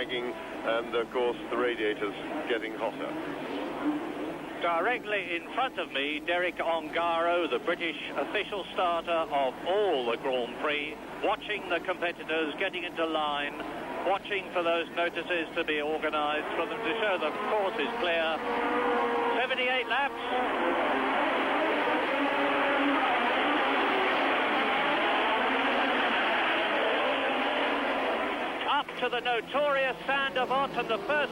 sagging, and of course the radiators getting hotter. Directly in front of me, Derek Ongaro, the British official starter of all the Grand Prix, watching the competitors getting into line, watching for those notices to be organised for them to show the course is clear. 78 laps. Up to the notorious Sandavot, and the first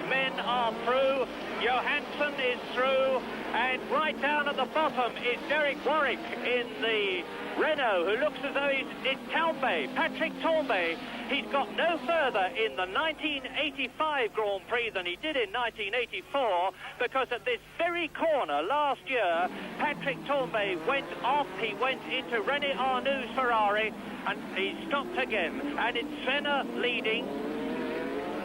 men are through. Johansson is through, and right down at the bottom is Derek Warwick in the Renault, who looks as though he's in Tombay, Patrick Tombay. He's got no further in the 1985 Grand Prix than he did in 1984, because at this very corner last year, Patrick Tombay went off. He went into René Arnoux' Ferrari, and he stopped again. And it's Senna leading.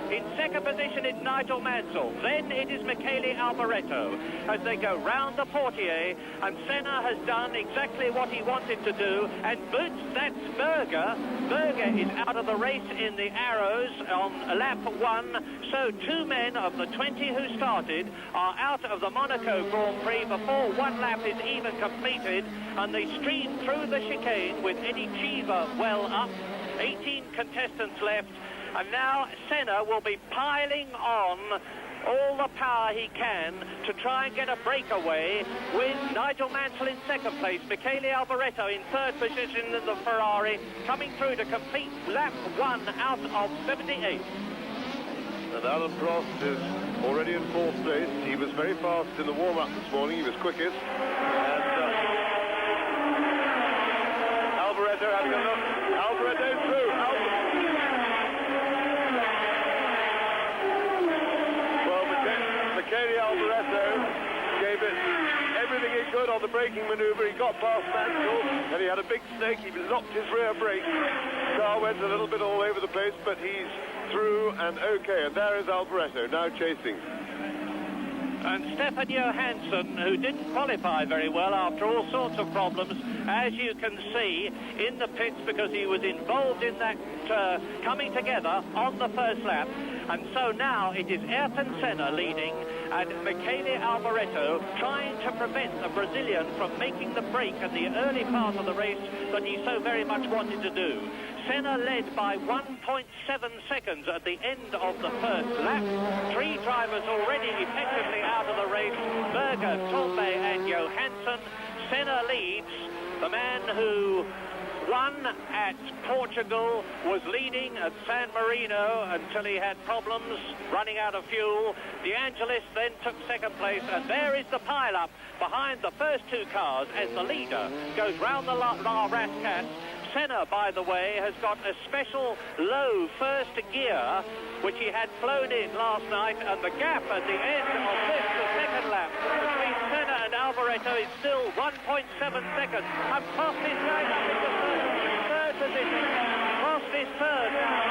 In second position is Nigel Mansell. Then it is Michele Alboreto as they go round the portier, and Senna has done exactly what he wanted to do, and boots, that's Berger. Berger is out of the race in the Arrows on lap 1, so 2 men of the 20 who started are out of the Monaco Grand Prix before 1 lap is even completed, and they stream through the chicane with Eddie Cheever well up. 18 contestants left. And now Senna will be piling on all the power he can to try and get a breakaway, with Nigel Mansell in second place, Michele Alboreto in third position in the Ferrari, coming through to complete lap 1 out of 78. And Alain Prost is already in 4th place. He was very fast in the warm-up this morning. He was quickest. And Alboreto having a look. Alboreto through. Michele Alboreto gave it everything he could on the braking manoeuvre. He got past Mansell, and he had a big snake. He locked his rear brake. Car went a little bit all over the place, but he's through and okay. And there is Alboreto now chasing. And Stefan Johansson, who didn't qualify very well after all sorts of problems, as you can see, in the pits, because he was involved in that coming together on the first lap. And so now it is Ayrton Senna leading, and Michele Alboreto trying to prevent the Brazilian from making the break in the early part of the race that he so very much wanted to do. Senna led by 1.7 seconds at the end of the first lap. 3 drivers already effectively out of the race: Berger, Tombay and Johansson. Senna leads. The man who won at Portugal was leading at San Marino until he had problems running out of fuel. De Angelis then took second place, and there is the pile-up behind the first 2 cars as the leader goes round the La Rascasse. Senna, by the way, has got a special low first gear, which he had flown in last night, and the gap at the end of the second lap between Senna and Alboreto is still 1.7 seconds. And Prost is going up into third position. Prost is third now.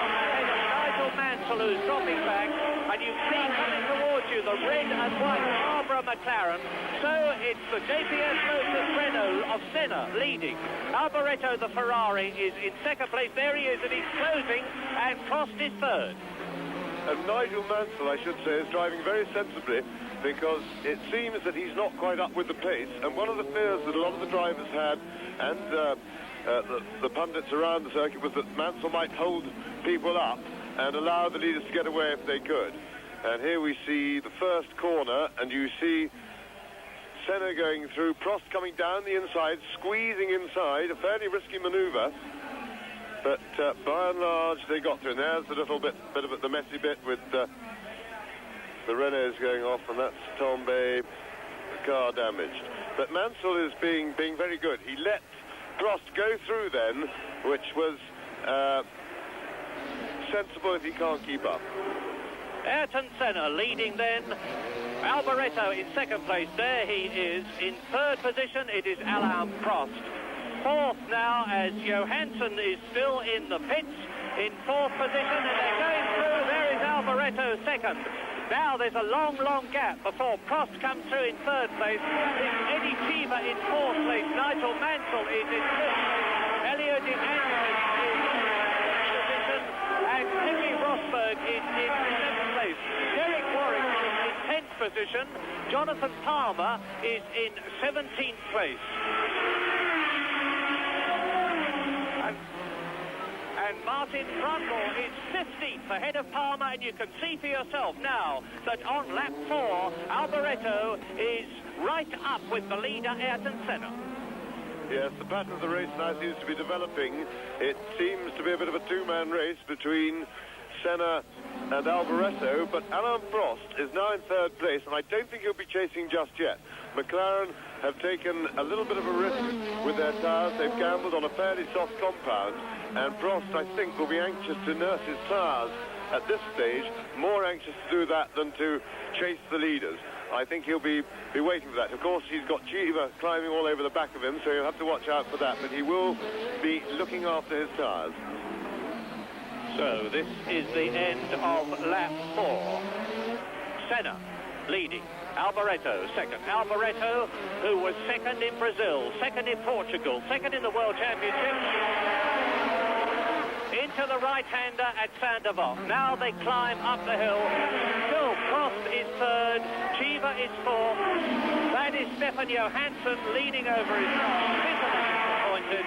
Nigel Mansell, who's dropping back, and you see coming towards you the red and white Barbara McLaren. So it's the JPS Lotus-Renault of Senna leading. Alboreto, the Ferrari, is in second place. There he is, and he's closing, and Prost is third. And Nigel Mansell, I should say, is driving very sensibly, because it seems that he's not quite up with the pace. And one of the fears that a lot of the drivers had, and the pundits around the circuit, was that Mansell might hold people up and allow the leaders to get away if they could. And here we see the first corner, and you see Senna going through, Prost coming down the inside, squeezing inside, a fairly risky manoeuvre. But by and large, they got through. And there's the little bit of the messy bit with the Renaults going off, and that's Tombay, the car damaged. But Mansell is being very good. He let Prost go through then, which was sensible if he can't keep up. Ayrton Senna leading then. Alboreto in second place. There he is. In third position, it is Alain Prost. Fourth now, as Johansson is still in the pits in fourth position, and they're going through. There is Alboreto second. Now there's a long gap before Prost comes through in third place. It's Eddie Cheever in fourth place. Nigel Mansell is in fifth place. Elio De Angelis is in sixth position, and Nicky Rosberg is in position. Jonathan Palmer is in 17th place. And Martin Brundle is 15th ahead of Palmer, and you can see for yourself now that on lap 4, Alboreto is right up with the leader, Ayrton Senna. Yes, the pattern of the race now seems to be developing. It seems to be a bit of a two-man race between Senna and Alboreto, but Alain Prost is now in 3rd place, and I don't think he'll be chasing just yet. McLaren have taken a little bit of a risk with their tyres. They've gambled on a fairly soft compound, and Prost, I think, will be anxious to nurse his tyres at this stage, more anxious to do that than to chase the leaders. I think he'll be waiting for that. Of course, he's got Chiva climbing all over the back of him, so he'll have to watch out for that, but he will be looking after his tyres. So this is the end of lap 4. Senna leading. Alboreto second. Alboreto, who was second in Brazil, second in Portugal, second in the World Championship. Into the right-hander at Sandoval. Now they climb up the hill. Still, Prost is 3rd. Chiva is 4th. That is Stefan Johansson leaning over his car. Bitterly disappointed.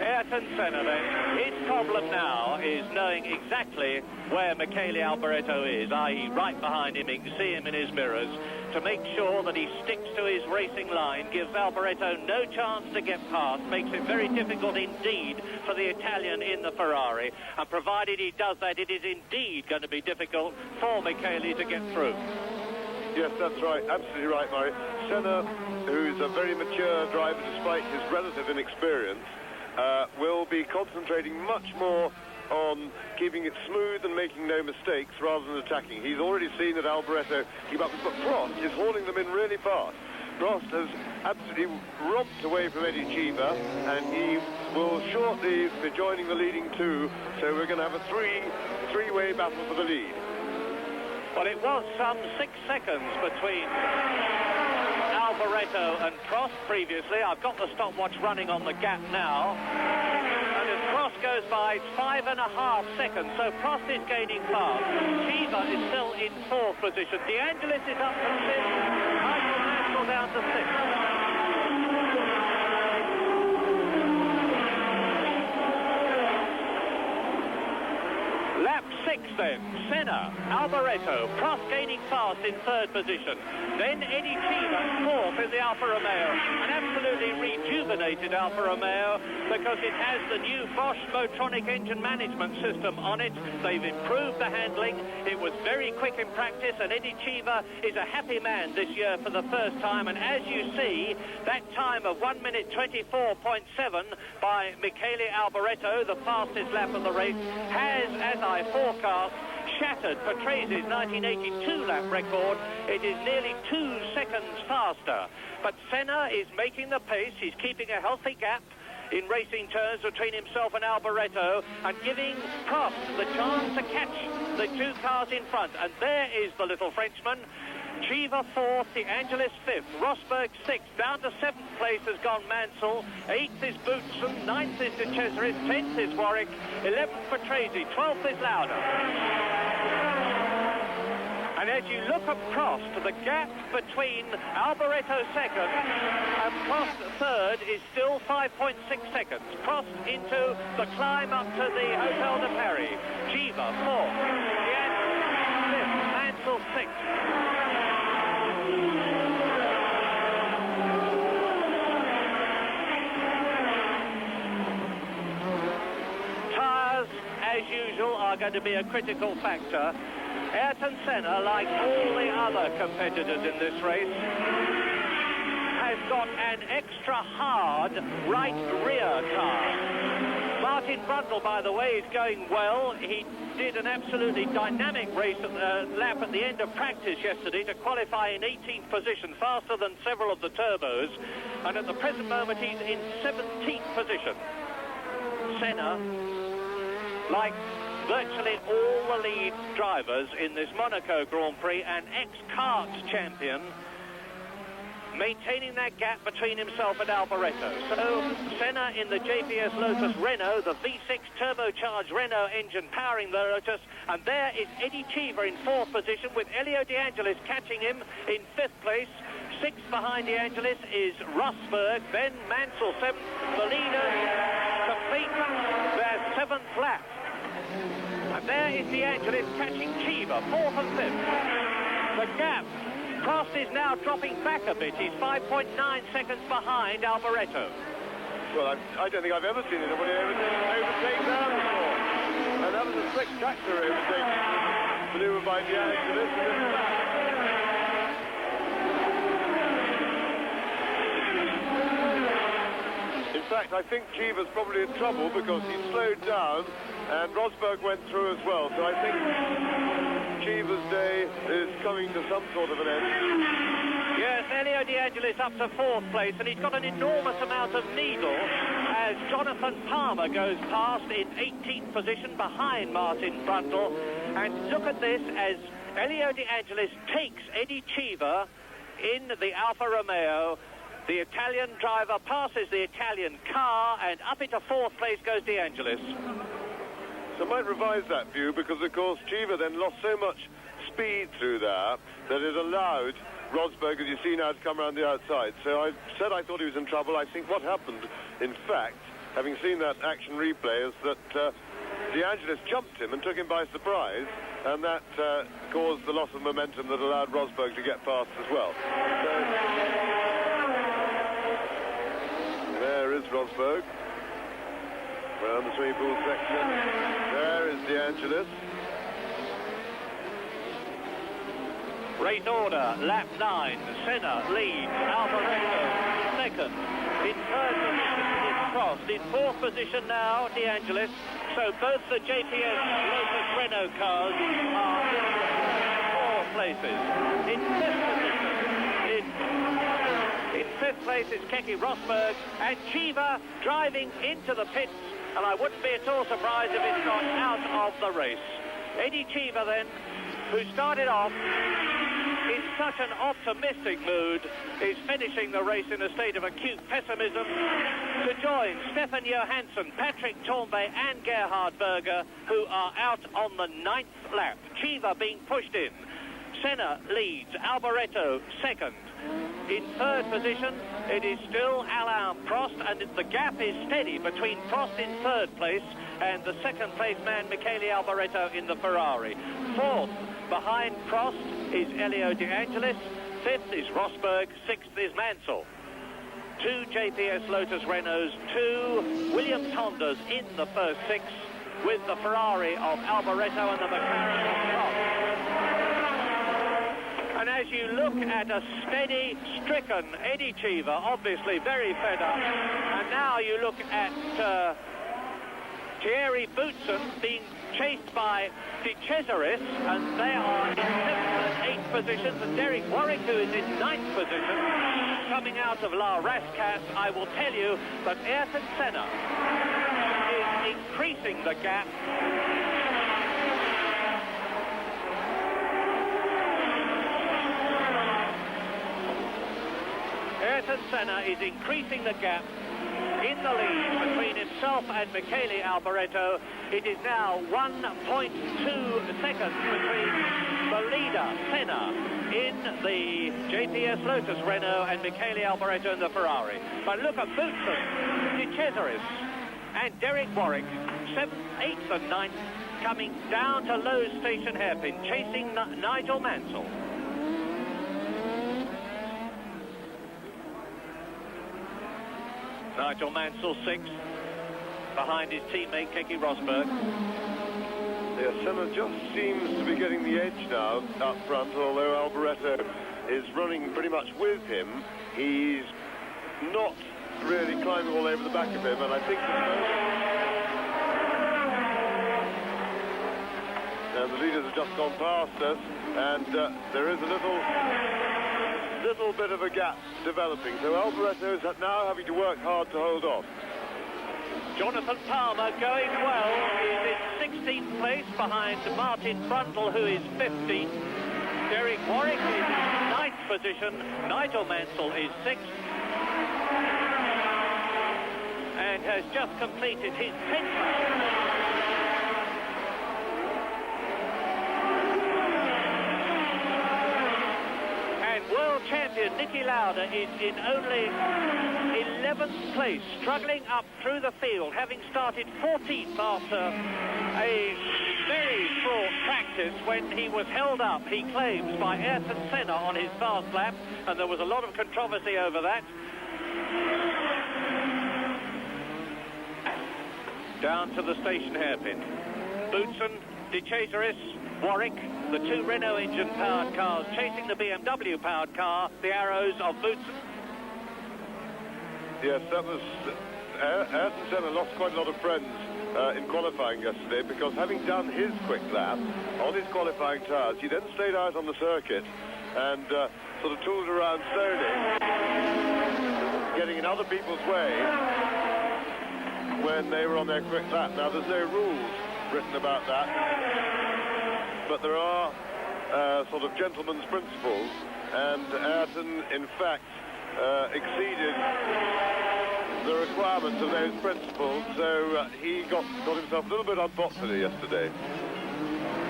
Ayrton Senna then, his problem now is knowing exactly where Michele Alboreto is, i.e. right behind him. You can see him in his mirrors. To make sure that he sticks to his racing line, gives Alboreto no chance to get past, makes it very difficult indeed for the Italian in the Ferrari. And provided he does that, it is indeed going to be difficult for Michele to get through. Yes, that's right. Absolutely right, Murray. Senna, who's a very mature driver despite his relative inexperience, will be concentrating much more on keeping it smooth and making no mistakes rather than attacking. He's already seen that Alboreto keep up, but Prost is hauling them in really fast. Prost has absolutely romped away from Eddie Chiva, and he will shortly be joining the leading two, so we're going to have a three-way battle for the lead. Well, it was some 6 seconds between Alboreto and Prost previously. I've got the stopwatch running on the gap now. And as Prost goes by, it's 5.5 seconds, so Prost is gaining fast. Chiva is still in 4th position. De Angelis is up from 5th. Michael Mansell down to 6th. Lap 6 then, Senna, Alboreto, Prost gaining fast in 3rd position. Then Eddie Chiva, 4th in the Alfa Romeo. An absolutely rejuvenated Alfa Romeo because it has the new Bosch Motronic engine management system on it. They've improved the handling. It was very quick in practice, and Eddie Chiva is a happy man this year for the first time. And as you see, that time of 1 minute 24.7 by Michele Alboreto, the fastest lap of the race, has, as I forecast, shattered Patrice's 1982 lap record. It is nearly 2 seconds faster. But Senna is making the pace. He's keeping a healthy gap in racing terms between himself and Alboreto, and giving Prost the chance to catch the 2 cars in front. And there is the little Frenchman. Chiva 4th, De Angelis 5th, Rosberg 6th, down to 7th place has gone Mansell, 8th is Boutsen, 9th is De Cesaris, 10th is Warwick, 11th Patrese, 12th is Lauda. And as you look at Prost, the gap between Alboreto 2nd and Prost 3rd is still 5.6 seconds. Prost into the climb up to the Hotel de Paris. Chiva 4th, De Angelis 5th, Mansell 6th. As usual, are going to be a critical factor. Ayrton Senna, like all the other competitors in this race, has got an extra hard right rear car. Martin Brundle, by the way, is going well. He did an absolutely dynamic race at the lap at the end of practice yesterday to qualify in 18th position, faster than several of the turbos. And at the present moment, he's in 17th position. Senna, like virtually all the lead drivers in this Monaco Grand Prix, an ex-kart champion, maintaining that gap between himself and Alboreto. So Senna in the JPS Lotus-Renault, the V6 turbocharged Renault engine powering the Lotus, and there is Eddie Cheever in 4th position with Elio De Angelis catching him in 5th place. 6th behind De Angelis is Rosberg, then Mansell 7th. The leaders complete their 7th lap. And there is De Angelis catching Cheever, 4th and 5th. The gap, Prost is now dropping back a bit. He's 5.9 seconds behind Alboreto. Well, I don't think I've ever seen anybody overtake that before. And that was a spectacular overtaking maneuver by De Angelis. In fact, I think Cheever's probably in trouble because he slowed down and Rosberg went through as well. So I think Cheever's day is coming to some sort of an end. Yes, Elio De Angelis up to 4th place, and he's got an enormous amount of needle as Jonathan Palmer goes past in 18th position behind Martin Brundle. And look at this as Elio De Angelis takes Eddie Cheever in the Alfa Romeo. The Italian driver passes the Italian car, and up into 4th place goes De Angelis. So I might revise that view because, of course, Cheever then lost so much speed through there that it allowed Rosberg, as you see now, to come around the outside. So I said I thought he was in trouble. I think what happened, in fact, having seen that action replay, is that De Angelis jumped him and took him by surprise, and that caused the loss of momentum that allowed Rosberg to get past as well. So there is Rosberg around the swimming pool section. There is De Angelis. Race order, lap 9, Senna leads, Alboreto 2nd. In 3rd position is Prost. In 4th position now, De Angelis. So both the JPS Lotus-Renault cars are in 4 places. In 5th position, in 5th place is Keke Rosberg, and Cheever driving into the pits, and I wouldn't be at all surprised if it's gone out of the race. Eddie Cheever then, who started off in such an optimistic mood, is finishing the race in a state of acute pessimism to join Stefan Johansson, Patrick Tambay and Gerhard Berger, who are out on the 9th lap. Cheever being pushed in. Senna leads, Alboreto 2nd. In 3rd position, it is still Alain Prost, and the gap is steady between Prost in 3rd place and the 2nd place man, Michele Alboreto, in the Ferrari. 4th, behind Prost, is Elio De Angelis. 5th is Rosberg. 6th is Mansell. 2 JPS Lotus Renaults, 2 Williams Hondas in the first 6, with the Ferrari of Alboreto and the McLaren of Prost. And as you look at a steady, stricken Eddie Cheever, obviously very fed up, and now you look at Thierry Boutsen being chased by De Cesaris, and they are in 7th and 8th positions, and Derek Warwick, who is in 9th position, coming out of La Rascasse. I will tell you that Ayrton Senna is increasing the gap. Ayrton Senna is increasing the gap in the lead between himself and Michele Alboreto. It is now 1.2 seconds between the leader, Senna, in the JPS Lotus Renault and Michele Alboreto in the Ferrari. But look at Boutsen, De Cesaris and Derek Warwick, 7th, 8th and 9th, coming down to Lowe's Station hairpin, chasing Nigel Mansell. Nigel Mansell 6th, behind his teammate Keke Rosberg. Yeah, Senna just seems to be getting the edge now up front, although Alboreto is running pretty much with him. He's not really climbing all over the back of him, and I think and the leaders have just gone past us, and there is a little bit of a gap developing. So Alboreto is now having to work hard to hold off. Jonathan Palmer going well. He's in 16th place behind Martin Brundle, who is 15th. Derek Warwick is in 9th position. Nigel Mansell is 6th. And has just completed his 10th lap. World champion Niki Lauda is in only 11th place, struggling up through the field, having started 14th after a very fraught practice when he was held up, he claims, by Ayrton Senna on his fast lap, and there was a lot of controversy over that. Down to the station hairpin. Boutsen, De Cesaris, Warwick, the two Renault engine-powered cars chasing the BMW-powered car, the arrows of Boutsen. Yes, that was... Ayrton Senna lost quite a lot of friends in qualifying yesterday, because having done his quick lap on his qualifying tyres, he then stayed out on the circuit and sort of tooled around slowly, getting in other people's way when they were on their quick lap. Now, there's no rules written about that, but there are sort of gentleman's principles, and Ayrton, in fact, exceeded the requirements of those principles, so he got himself a little bit unpopular yesterday.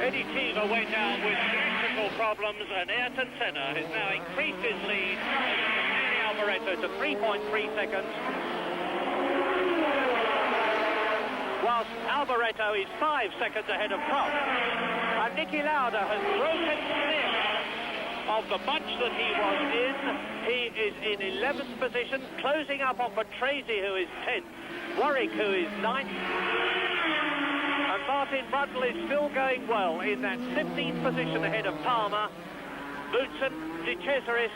Eddie Teaver went out with electrical problems, and Ayrton Senna has now increased his lead over Alboreto to 3.3 seconds. Whilst Alboreto is 5 seconds ahead of Prost. And Niki Lauda has broken clear of the bunch that he was in. He is in 11th position, closing up on Patrese, who is 10th. Warwick, who is 9th. And Martin Brundle is still going well in that 15th position ahead of Palmer. Boutsen, De Cesaris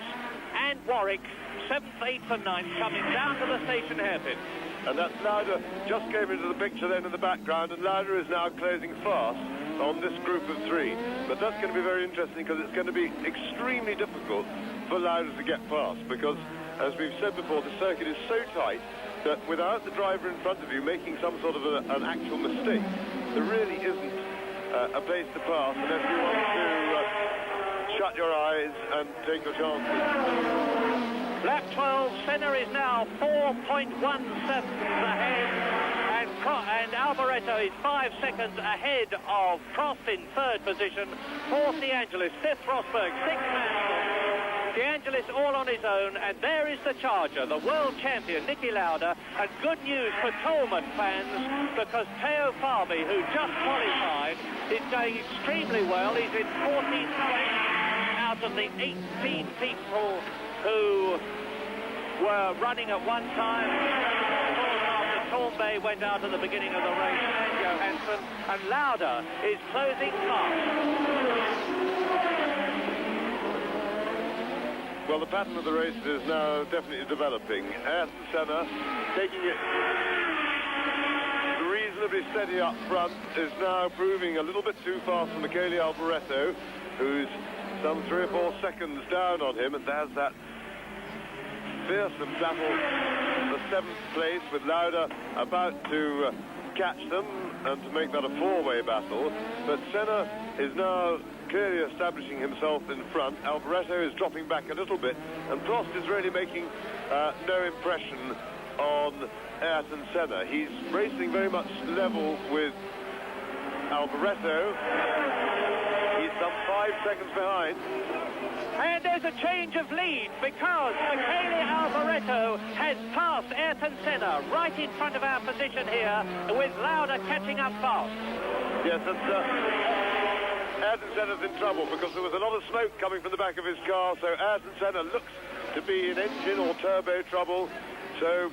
and Warwick, 7th, 8th and 9th, coming down to the station hairpin. And that's Lauda just came into the picture then in the background, and Lauda is now closing fast on this group of three. But that's going to be very interesting, because it's going to be extremely difficult for Lauda to get past, because, as we've said before, the circuit is so tight that without the driver in front of you making some sort of an actual mistake, there really isn't a place to pass unless you want to shut your eyes and take your chances. Lap 12, Senna is now 4.1 seconds ahead, and Alboreto is 5 seconds ahead of Prost in 3rd position, 4th De Angelis, 5th Rosberg, 6th Mansell. De Angelis all on his own, and there is the charger, the world champion Niki Lauda, and good news for Tolman fans, because Teo Fabi, who just qualified, is going extremely well. He's in 14th place out of the 18 people who were running at one time. After Torbay went out at the beginning of the race, and Johansson, and Lauda is closing fast. Well, the pattern of the race is now definitely developing. Ayrton Senna taking it reasonably steady up front, is now proving a little bit too fast for Michele Alboreto, who's some 3 or 4 seconds down on him, and there's that fearsome battle in the 7th place, with Lauda about to catch them and to make that a 4-way battle. But Senna is now clearly establishing himself in front. Alboreto is dropping back a little bit, and Prost is really making no impression on Ayrton Senna. He's racing very much level with Alboreto. He's some 5 seconds behind. And there's a change of lead, because Michele Alboreto has passed Ayrton Senna right in front of our position here, with Lauda catching up fast. Yes, that's Ayrton Senna's in trouble, because there was a lot of smoke coming from the back of his car, so Ayrton Senna looks to be in engine or turbo trouble. So,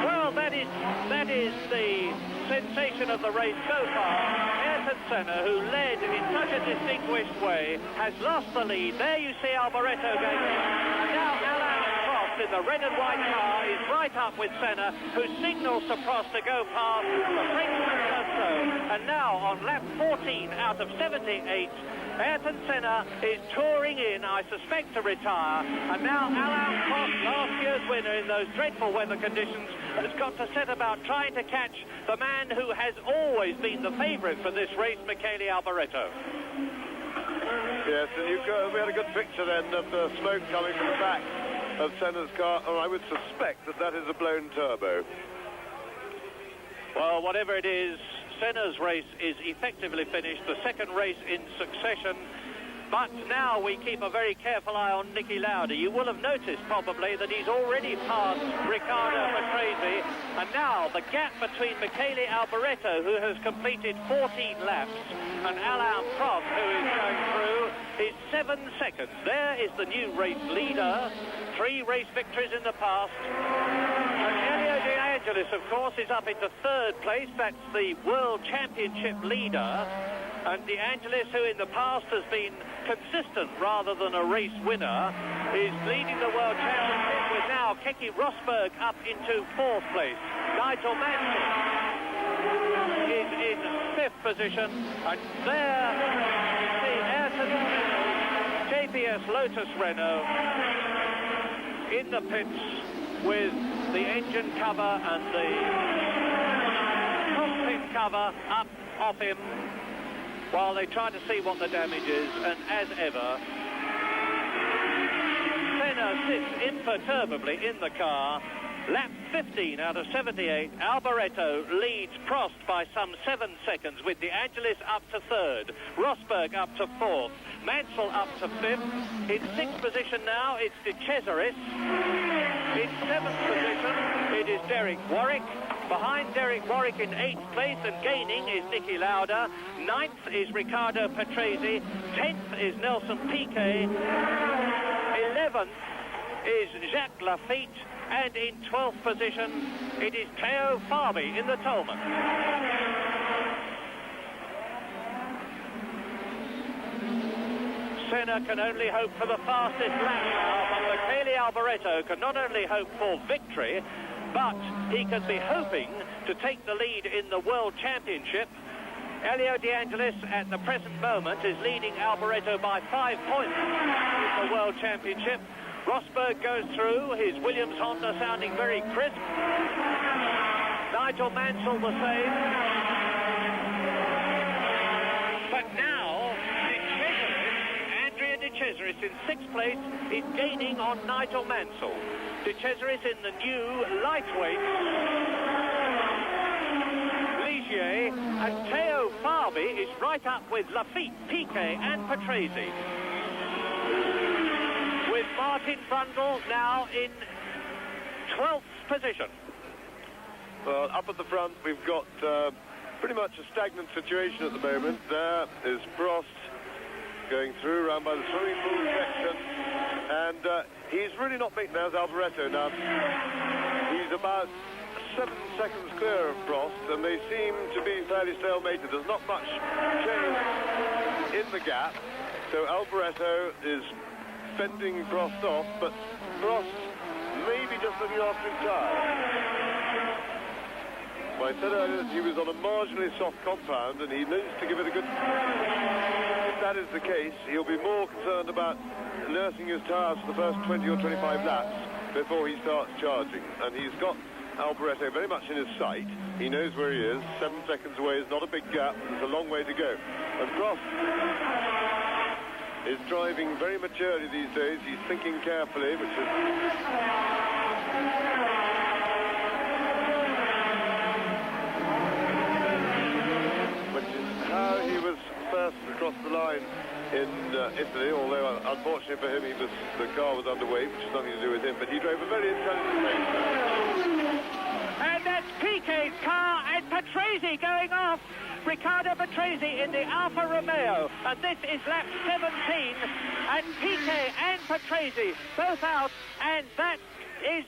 well, that is the sensation of the race so far. Ayrton Senna, who led in such a distinguished way, has lost the lead. There you see Alboreto going in. And now Alain Prost in the red and white car is right up with Senna, who signals to Prost to go past. The Frenchman does so. And now on lap 14 out of 78, Ayrton Senna is touring in, I suspect, to retire. And now Alain Prost, last year's winner in those dreadful weather conditions, has got to set about trying to catch the man who has always been the favourite for this race, Michele Alboreto. Yes, and we had a good picture then of the smoke coming from the back of Senna's car, and I would suspect that that is a blown turbo. Well, whatever it is, Senna's race is effectively finished, the second race in succession. But now we keep a very careful eye on Niki Lauda. You will have noticed probably that he's already passed Riccardo Patrese, and now the gap between Michele Alboreto, who has completed 14 laps, and Alain Prost, who is going through, is 7 seconds. There is the new race leader, 3 race victories in the past. And Elio De Angelis, of course, is up into 3rd place. That's the World Championship leader. And De Angelis, who in the past has been consistent rather than a race winner, is leading the World Championship with now Keke Rosberg up into 4th place. Nigel Mansell is in 5th position. And there you see Ayrton Senna, JPS Lotus-Renault in the pits with the engine cover and the cockpit cover up off him, while they try to see what the damage is. And as ever, Senna sits imperturbably in the car. Lap 15 out of 78. Alboreto leads Prost by some 7 seconds, with De Angelis up to 3rd, Rosberg up to 4th, Mansell up to 5th. In 6th position now, it's De Cesaris. In 7th position, it is Derek Warwick. Behind Derek Warwick in 8th place and gaining is Niki Lauda. 9th is Riccardo Patrese. 10th is Nelson Piquet. 11th is Jacques Lafitte. And in 12th position, it is Theo Fabi in the Tolman. Senna can only hope for the fastest lap now, but Michele Alboreto can not only hope for victory, but he can be hoping to take the lead in the World Championship. Elio De Angelis at the present moment is leading Alboreto by 5 points in the World Championship. Rosberg goes through, his Williams Honda sounding very crisp. Nigel Mansell the same. But now, De Cesaris in 6th place is gaining on Nigel Mansell. De Cesaris in the new lightweight Ligier, and Theo Fabi is right up with Lafitte, Piquet and Patrese. With Martin Brundle now in 12th position. Well, up at the front, we've got pretty much a stagnant situation at the moment. There is Prost going through around by the swimming pool section, and he's really not making as Alboreto now. He's about 7 seconds clear of Prost, and they seem to be fairly stalemated. There's not much change in the gap, so Alboreto is fending Prost off, but Prost maybe just looking after his tyre. Well, I said earlier that he was on a marginally soft compound, and he needs to give it a good... If that is the case, he'll be more concerned about nursing his tyres for the first 20 or 25 laps before he starts charging. And he's got Alboreto very much in his sight. He knows where he is. 7 seconds away is not a big gap. There's a long way to go. And Prost is driving very maturely these days. He's thinking carefully, which is how he was first across the line in Italy, although unfortunately for him the car was underweight, which has nothing to do with him, but he drove a very intelligent race. And that's Piquet's car and Patrese going off. Riccardo Patrese in the Alfa Romeo, and this is lap 17, and Piquet and Patrese both out, and that is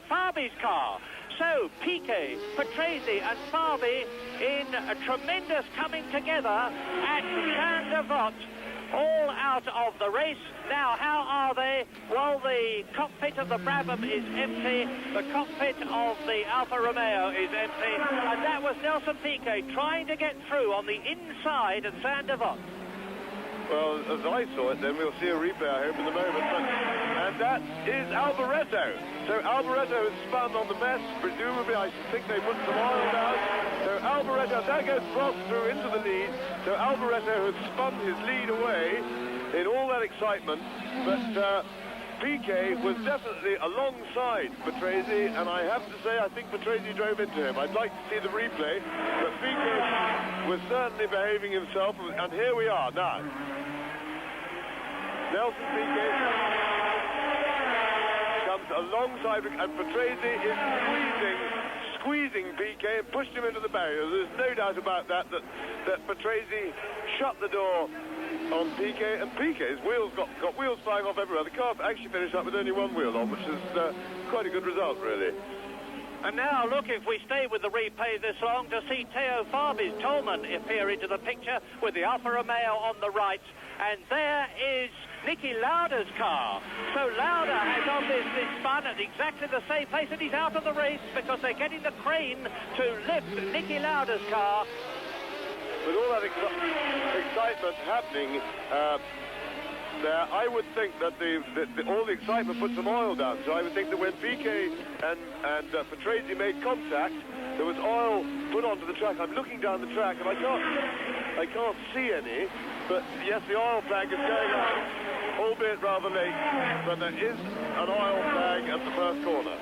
Fabi's car. So Piquet, Patrese and Fabi in a tremendous coming together at Saint-Devote, all out of the race. Now, how are they? Well, the cockpit of the Brabham is empty. The cockpit of the Alfa Romeo is empty. And that was Nelson Piquet trying to get through on the inside at Saint-Devote. Well, as I saw it, then we'll see a replay, I hope, in a moment. And that is Alboreto. So Alboreto has spun on the mess. Presumably, I think they put some oil down. So Alboreto, there goes Prost through into the lead. So Alboreto has spun his lead away in all that excitement. But Piquet was definitely alongside Patrese, and I have to say, I think Patrese drove into him. I'd like to see the replay, but Piquet was certainly behaving himself, and here we are now. Nelson Piquet comes alongside, and Patrese is squeezing Piquet and pushed him into the barrier. There's no doubt about that Patrese shut the door on Piquet, and Piquet's wheels got wheels flying off everywhere. The car actually finished up with only one wheel on, which is quite a good result, really. And now, look, if we stay with the replay this long, to see Theo Fabi's Tolman appear into the picture with the Alfa Romeo on the right, and there is Niki Lauda's car. So Lauda has obviously spun at exactly the same place, and he's out of the race because they're getting the crane to lift Niki Lauda's car. With all that excitement happening there, I would think that all the excitement put some oil down. So I would think that when Piquet and Patrese made contact, there was oil put onto the track. I'm looking down the track and I can't see any, but yes, the oil flag is going out, albeit rather late, but there is an oil flag at the first corner.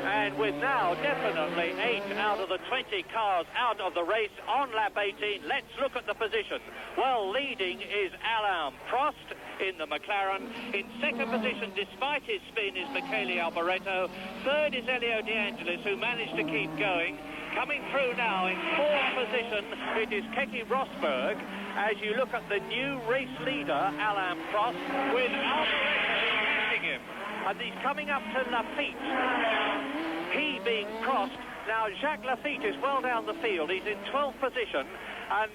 And with now definitely 8 out of the 20 cars out of the race on lap 18, let's look at the position. Well, leading is Alain Prost in the McLaren. In second position, despite his spin, is Michele Alboreto. Third is Elio De Angelis, who managed to keep going. Coming through now in fourth position, it is Keke Rosberg. As you look at the new race leader, Alain Prost, with Alboreto leading him. And he's coming up to Lafitte. He being crossed. Now, Jacques Lafitte is well down the field. He's in 12th position, and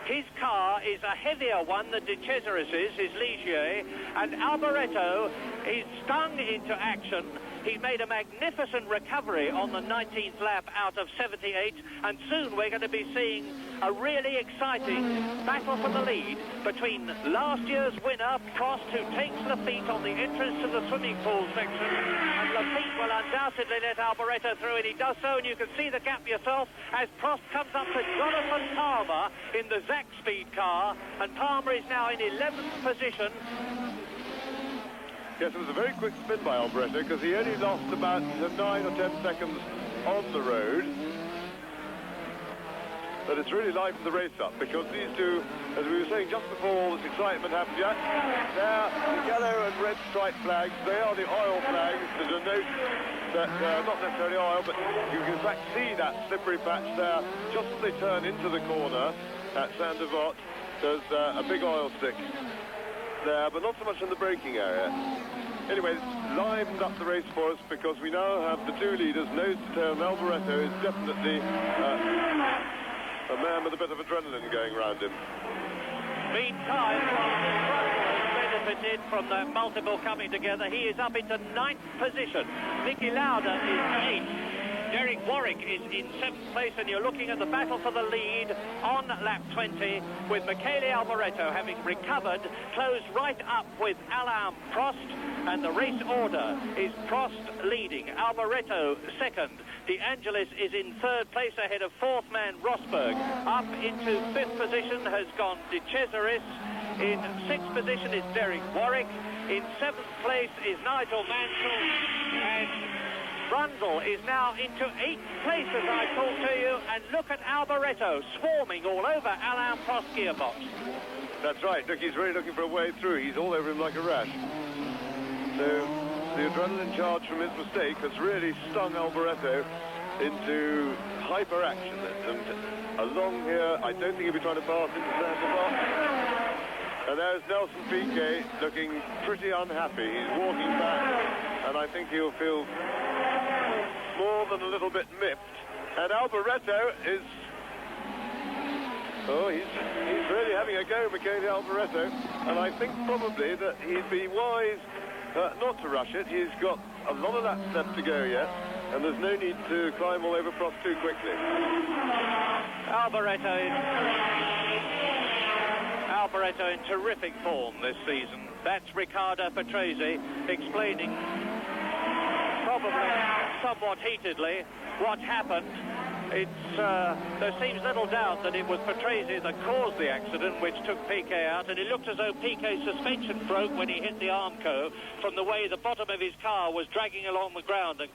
his car is a heavier one than De Cesaris's, his Ligier, and Alboreto is stung into action. He made a magnificent recovery on the 19th lap out of 78, and soon we're going to be seeing a really exciting battle for the lead between last year's winner, Prost, who takes Lafitte on the entrance to the swimming pool section, and Lafitte will undoubtedly let Alboreto through, and he does so, and you can see the gap yourself as Prost comes up to Jonathan Palmer in the Zach Speed car, and Palmer is now in 11th position. Yes, it was a very quick spin by Alboreto because he only lost about 9 or 10 seconds on the road. But it's really livened the race up because these two, as we were saying just before all this excitement happened, Jack, they're the yellow and red stripe flags. They are the oil flags to denote that, not necessarily oil, but you can in fact see that slippery patch there just as they turn into the corner at Saint-Devote. There's a big oil stick there, but not so much in the braking area. Anyway, it's livened up the race for us because we now have the two leaders nose to tail, and Alboreto is definitely a man with a bit of adrenaline going around him. Meantime, Prost benefited from the multiple coming together. He is up into 9th position. Niki Lauda is 8th. Derek Warwick is in 7th place, and you're looking at the battle for the lead on lap 20 with Michele Alboreto having recovered, closed right up with Alain Prost, and the race order is Prost leading, Alboreto second, De Angelis is in 3rd place ahead of 4th man Rosberg. Up into 5th position has gone De Cesaris. In 6th position is Derek Warwick. In 7th place is Nigel Mansell, and Brundle is now into 8th place as I talk to you, and look at Alboreto swarming all over Alain Prost gearbox. That's right, look, he's really looking for a way through. He's all over him like a rash. So the adrenaline charge from his mistake has really stung Alboreto into hyperaction. And along here, I don't think he'll be trying to pass into Saint-Devote. And there's Nelson Piquet looking pretty unhappy. He's walking back, and I think he'll feel more than a little bit miffed. And Alboreto is... Oh, he's really having a go, Michele Alboreto. And I think probably that he'd be wise not to rush it. He's got a lot of laps left to go yet, and there's no need to climb all over Prost too Alboreto in terrific form this season. That's Riccardo Patrese explaining, probably somewhat heatedly, what happened. There seems little doubt that it was Patrese that caused the accident, which took Piquet out, and it looked as though Piquet's suspension broke when he hit the Armco from the way the bottom of his car was dragging along the ground and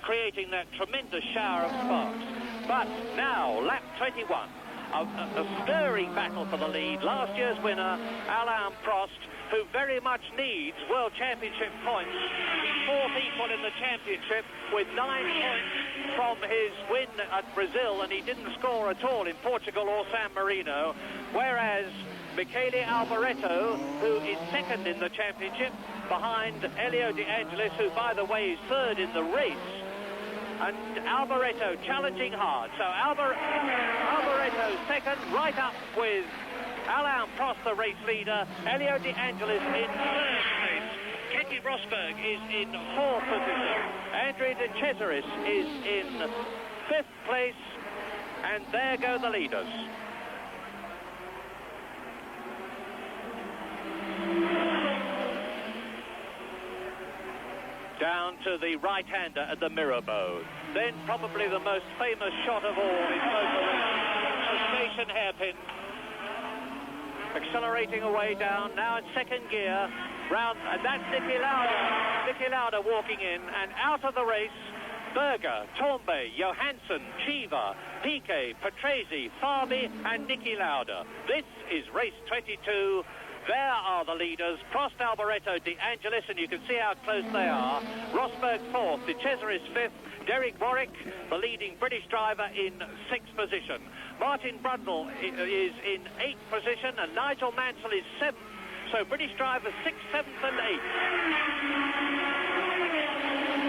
creating that tremendous shower of sparks. But now, lap 21, a stirring battle for the lead. Last year's winner, Alain Prost, who very much needs World Championship points. He's fourth equal in the championship with 9 points from his win at Brazil, and he didn't score at all in Portugal or San Marino, whereas Michele Alboreto, who is second in the championship behind Elio De Angelis, who by the way is third in the race, and Alboreto challenging hard. So Alboreto second, right up with Alain Prost, the race leader. Elio De Angelis in third place. Keke Rosberg is in fourth position. Andrea De Cesaris is in fifth place. And there go the leaders. Down to the right-hander at the Mirabeau. Then probably the most famous shot of all in motor racing, the station hairpin. Accelerating away down, now in second gear, round, and that's Niki Lauda. Niki Lauda walking in, and out of the race, Berger, Tombe, Johansson, Chiva, Piquet, Patrese, Fabi, and Niki Lauda. This is race 22. There are the leaders, Prost, Alboreto, De Angelis, and you can see how close they are. Rosberg fourth, De Cesaris fifth, Derek Warwick, the leading British driver, in sixth position. Martin Brundle is in eighth position, and Nigel Mansell is seventh. So British drivers sixth, seventh, and eighth.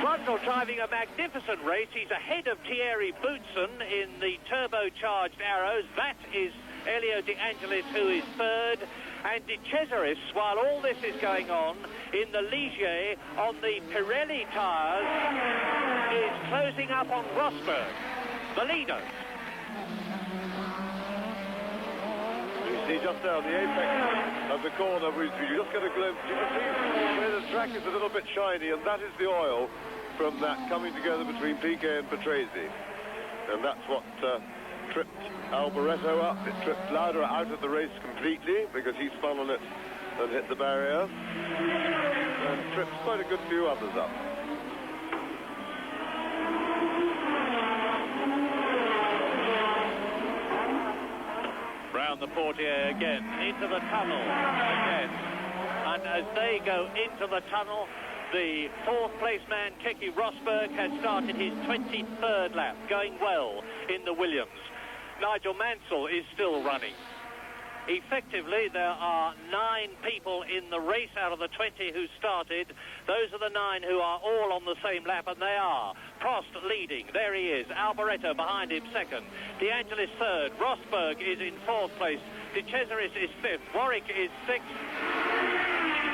Brundle driving a magnificent race. He's ahead of Thierry Boutsen in the turbocharged Arrows. That is Elio De Angelis, who is third. And De Cesaris, while all this is going on, in the Ligier on the Pirelli tyres, is closing up on Rosberg, the leaders. You see just down the apex of the corner, we just get a glimpse. You can see where the track is a little bit shiny, and that is the oil from that coming together between Piquet and Patrese. And that's what tripped Alboreto up. It tripped Lauda out of the race completely because he spun on it and hit the barrier, and tripped quite a good few others up. Round the portiere again, into the tunnel again, and as they go into the tunnel, the fourth place man, Keke Rosberg, has started his 23rd lap, going well in the Williams. Nigel Mansell is still running. Effectively, there are 9 people in the race out of the 20 who started. Those are the 9 who are all on the same lap, and they are Prost leading. There he is. Alboreto behind him second. De Angelis third. Rosberg is in fourth place. De Cesaris is fifth. Warwick is sixth.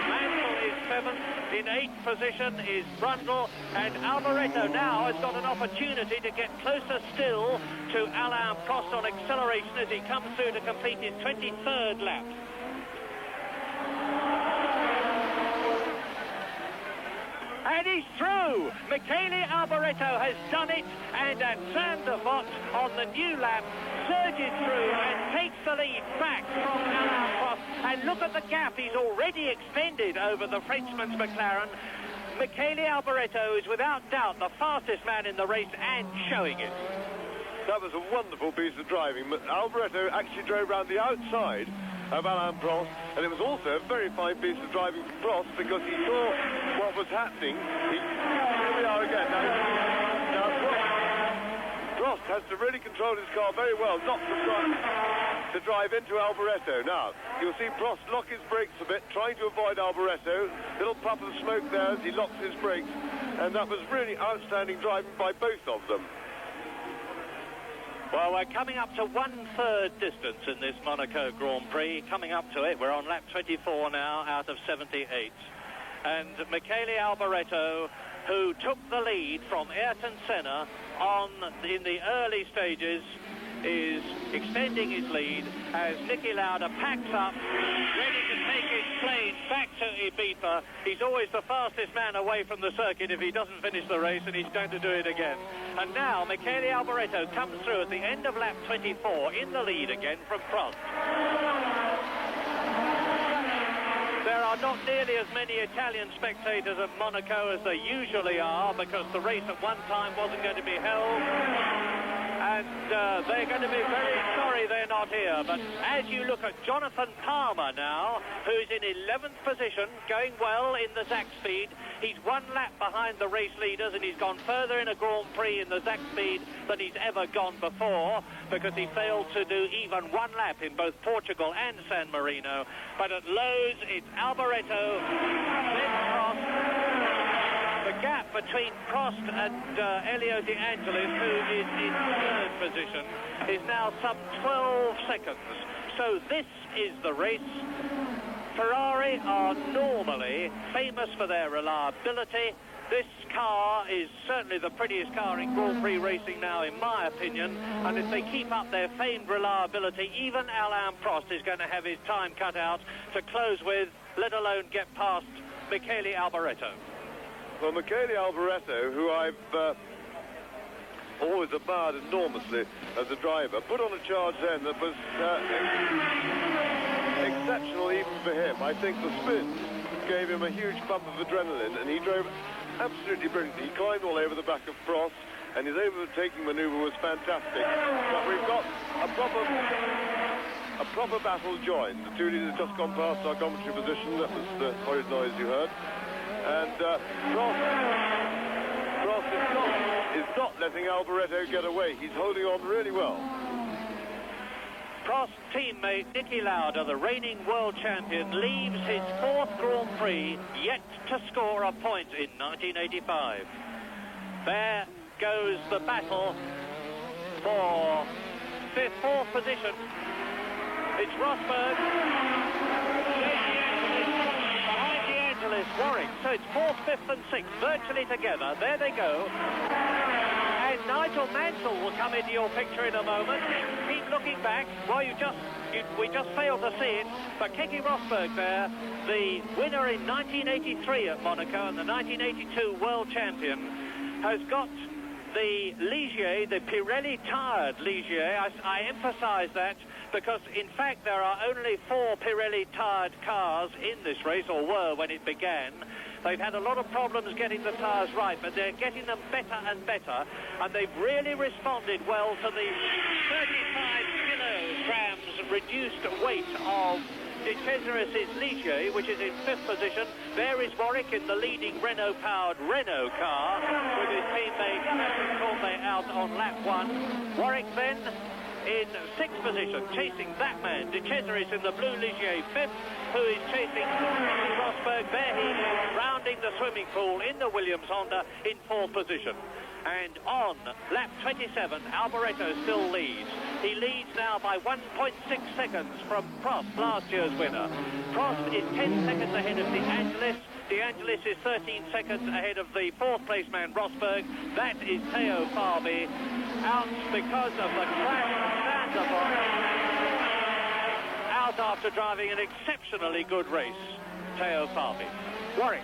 Mansell is seventh. In eighth position is Brundle, and Alboreto now has got an opportunity to get closer still to Alain Prost on acceleration as he comes through to complete his 23rd lap. And he's through! Michele Alboreto has done it, and at Zandvoort on the new lap surges through and takes the lead back from Alain Prost. And look at the gap he's already extended over the Frenchman's McLaren. Michele Alboreto is without doubt the fastest man in the race, and showing it. That was a wonderful piece of driving. Alboreto actually drove around the outside of Alain Prost, and it was also a very fine piece of driving from Prost because he saw what was happening. Here we are again. Now Prost has to really control his car very well, not to drive into Alboreto. Now, you'll see Prost lock his brakes a bit, trying to avoid Alboreto. Little puff of smoke there as he locks his brakes, and that was really outstanding driving by both of them. Well, we're coming up to 1/3 distance in this Monaco Grand Prix. Coming up to it, we're on lap 24 now out of 78. And Michele Alboreto, who took the lead from Ayrton Senna in the early stages, is extending his lead as Niki Lauda packs up, ready to take his plane back to Ibiza. He's always the fastest man away from the circuit if he doesn't finish the race, and he's going to do it again. And now Michele Alboreto comes through at the end of lap 24 in the lead again from Prost. There are not nearly as many Italian spectators at Monaco as there usually are, because the race at one time wasn't going to be held. And they're going to be very sorry they're not here. But as you look at Jonathan Palmer now, who's in 11th position, going well in the Zach Speed. He's one lap behind the race leaders, and he's gone further in a Grand Prix in the Zach Speed than he's ever gone before, because he failed to do even one lap in both Portugal and San Marino. But at Lowe's, it's Alboreto, then Prost. The gap between Prost and Elio De Angelis, who is in third position, is now some 12 seconds. So this is the race. Ferrari are normally famous for their reliability. This car is certainly the prettiest car in Grand Prix racing now, in my opinion. And if they keep up their famed reliability, even Alain Prost is going to have his time cut out to close with, let alone get past Michele Alboreto. Well, Michele Alboreto, who I've always admired enormously as a driver, put on a charge then that was exceptional even for him. I think the spin gave him a huge bump of adrenaline, and he drove absolutely brilliantly. He climbed all over the back of Prost, and his overtaking manoeuvre was fantastic. But we've got a proper battle joined. The two leaders just gone past our commentary position. That was the horrid noise you heard. And Prost is not letting Alboreto get away. He's holding on really well. Prost teammate Niki Lauda, the reigning world champion, leaves his fourth Grand Prix yet to score a point in 1985. There goes the battle for fourth position. It's Rosberg. Warwick, so it's 4th, 5th and 6th virtually together. There they go. And Nigel Mansell will come into your picture in a moment. Keep looking back. Well, we just failed to see it, but Keke Rosberg there, the winner in 1983 at Monaco and the 1982 world champion, has got the Ligier, the Pirelli tired Ligier. I emphasize that because in fact there are only 4 Pirelli tired cars in this race, or were when it began. They've had a lot of problems getting the tyres right, but they're getting them better and better, and they've really responded well to the 35 kilograms reduced weight of De Cesaris' Ligier, which is in 5th position. There is Warwick in the leading Renault-powered Renault car with his teammate Cornet out on lap 1. Warwick then in 6th position, chasing that man, De Cesaris in the blue Ligier 5th, who is chasing Rosberg. There he is, rounding the swimming pool in the Williams Honda in 4th position. And on lap 27, Alboreto still leads. He leads now by 1.6 seconds from Prost, last year's winner. Prost is 10 seconds ahead of De Angelis. De Angelis is 13 seconds ahead of the 4th place man, Rosberg. That is Teo Farby, out because of the crash of Sanderbock, out after driving an exceptionally good race, Teo Farby. Warwick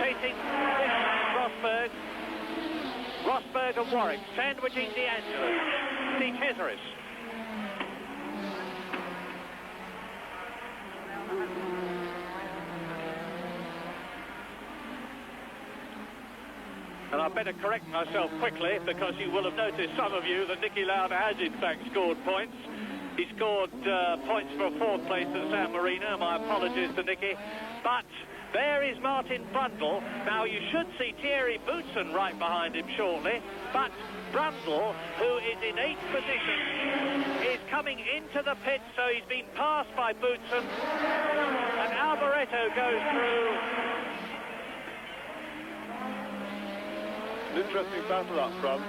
chasing Rosberg. Rosberg and Warwick sandwiching De Angelis. De Cesaris. And I better correct myself quickly, because you will have noticed, some of you, that Niki Lauda has in fact scored points. He scored points for 4th place at San Marino. My apologies to Niki. But there is Martin Brundle. Now, you should see Thierry Boutsen right behind him shortly. But Brundle, who is in 8th position, is coming into the pit, so he's been passed by Boutsen. And Alboreto goes through. An interesting battle up front.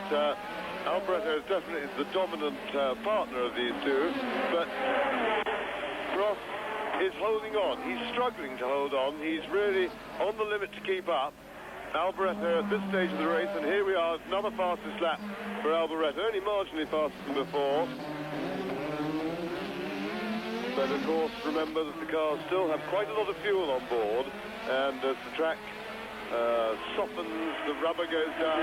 Alboreto is definitely the dominant partner of these two, but Prost is holding on. He's struggling to hold on. He's really on the limit to keep up, Alboreto at this stage of the race, and here we are, another fastest lap for Alboreto, only marginally faster than before. But of course, remember that the cars still have quite a lot of fuel on board, and as the track softens, the rubber goes down.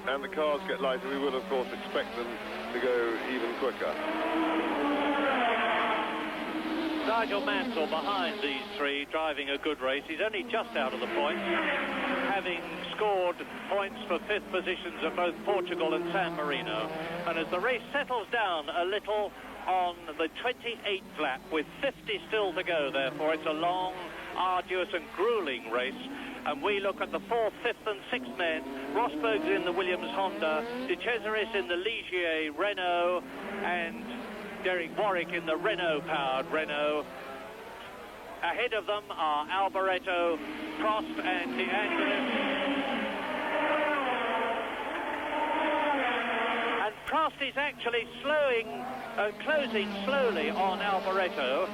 And the cars get lighter, we would of course expect them to go even quicker. Nigel Mansell behind these three, driving a good race. He's only just out of the points, having scored points for fifth positions at both Portugal and San Marino. And as the race settles down a little on the 28th lap, with 50 still to go, therefore it's a long, arduous and grueling race. And we look at the 4th, 5th and 6th men. Rosberg's in the Williams Honda, De Cesaris in the Ligier Renault, and Derek Warwick in the Renault-powered Renault. Ahead of them are Alboreto, Prost and De Angelis. And Prost is actually closing slowly on Alboreto.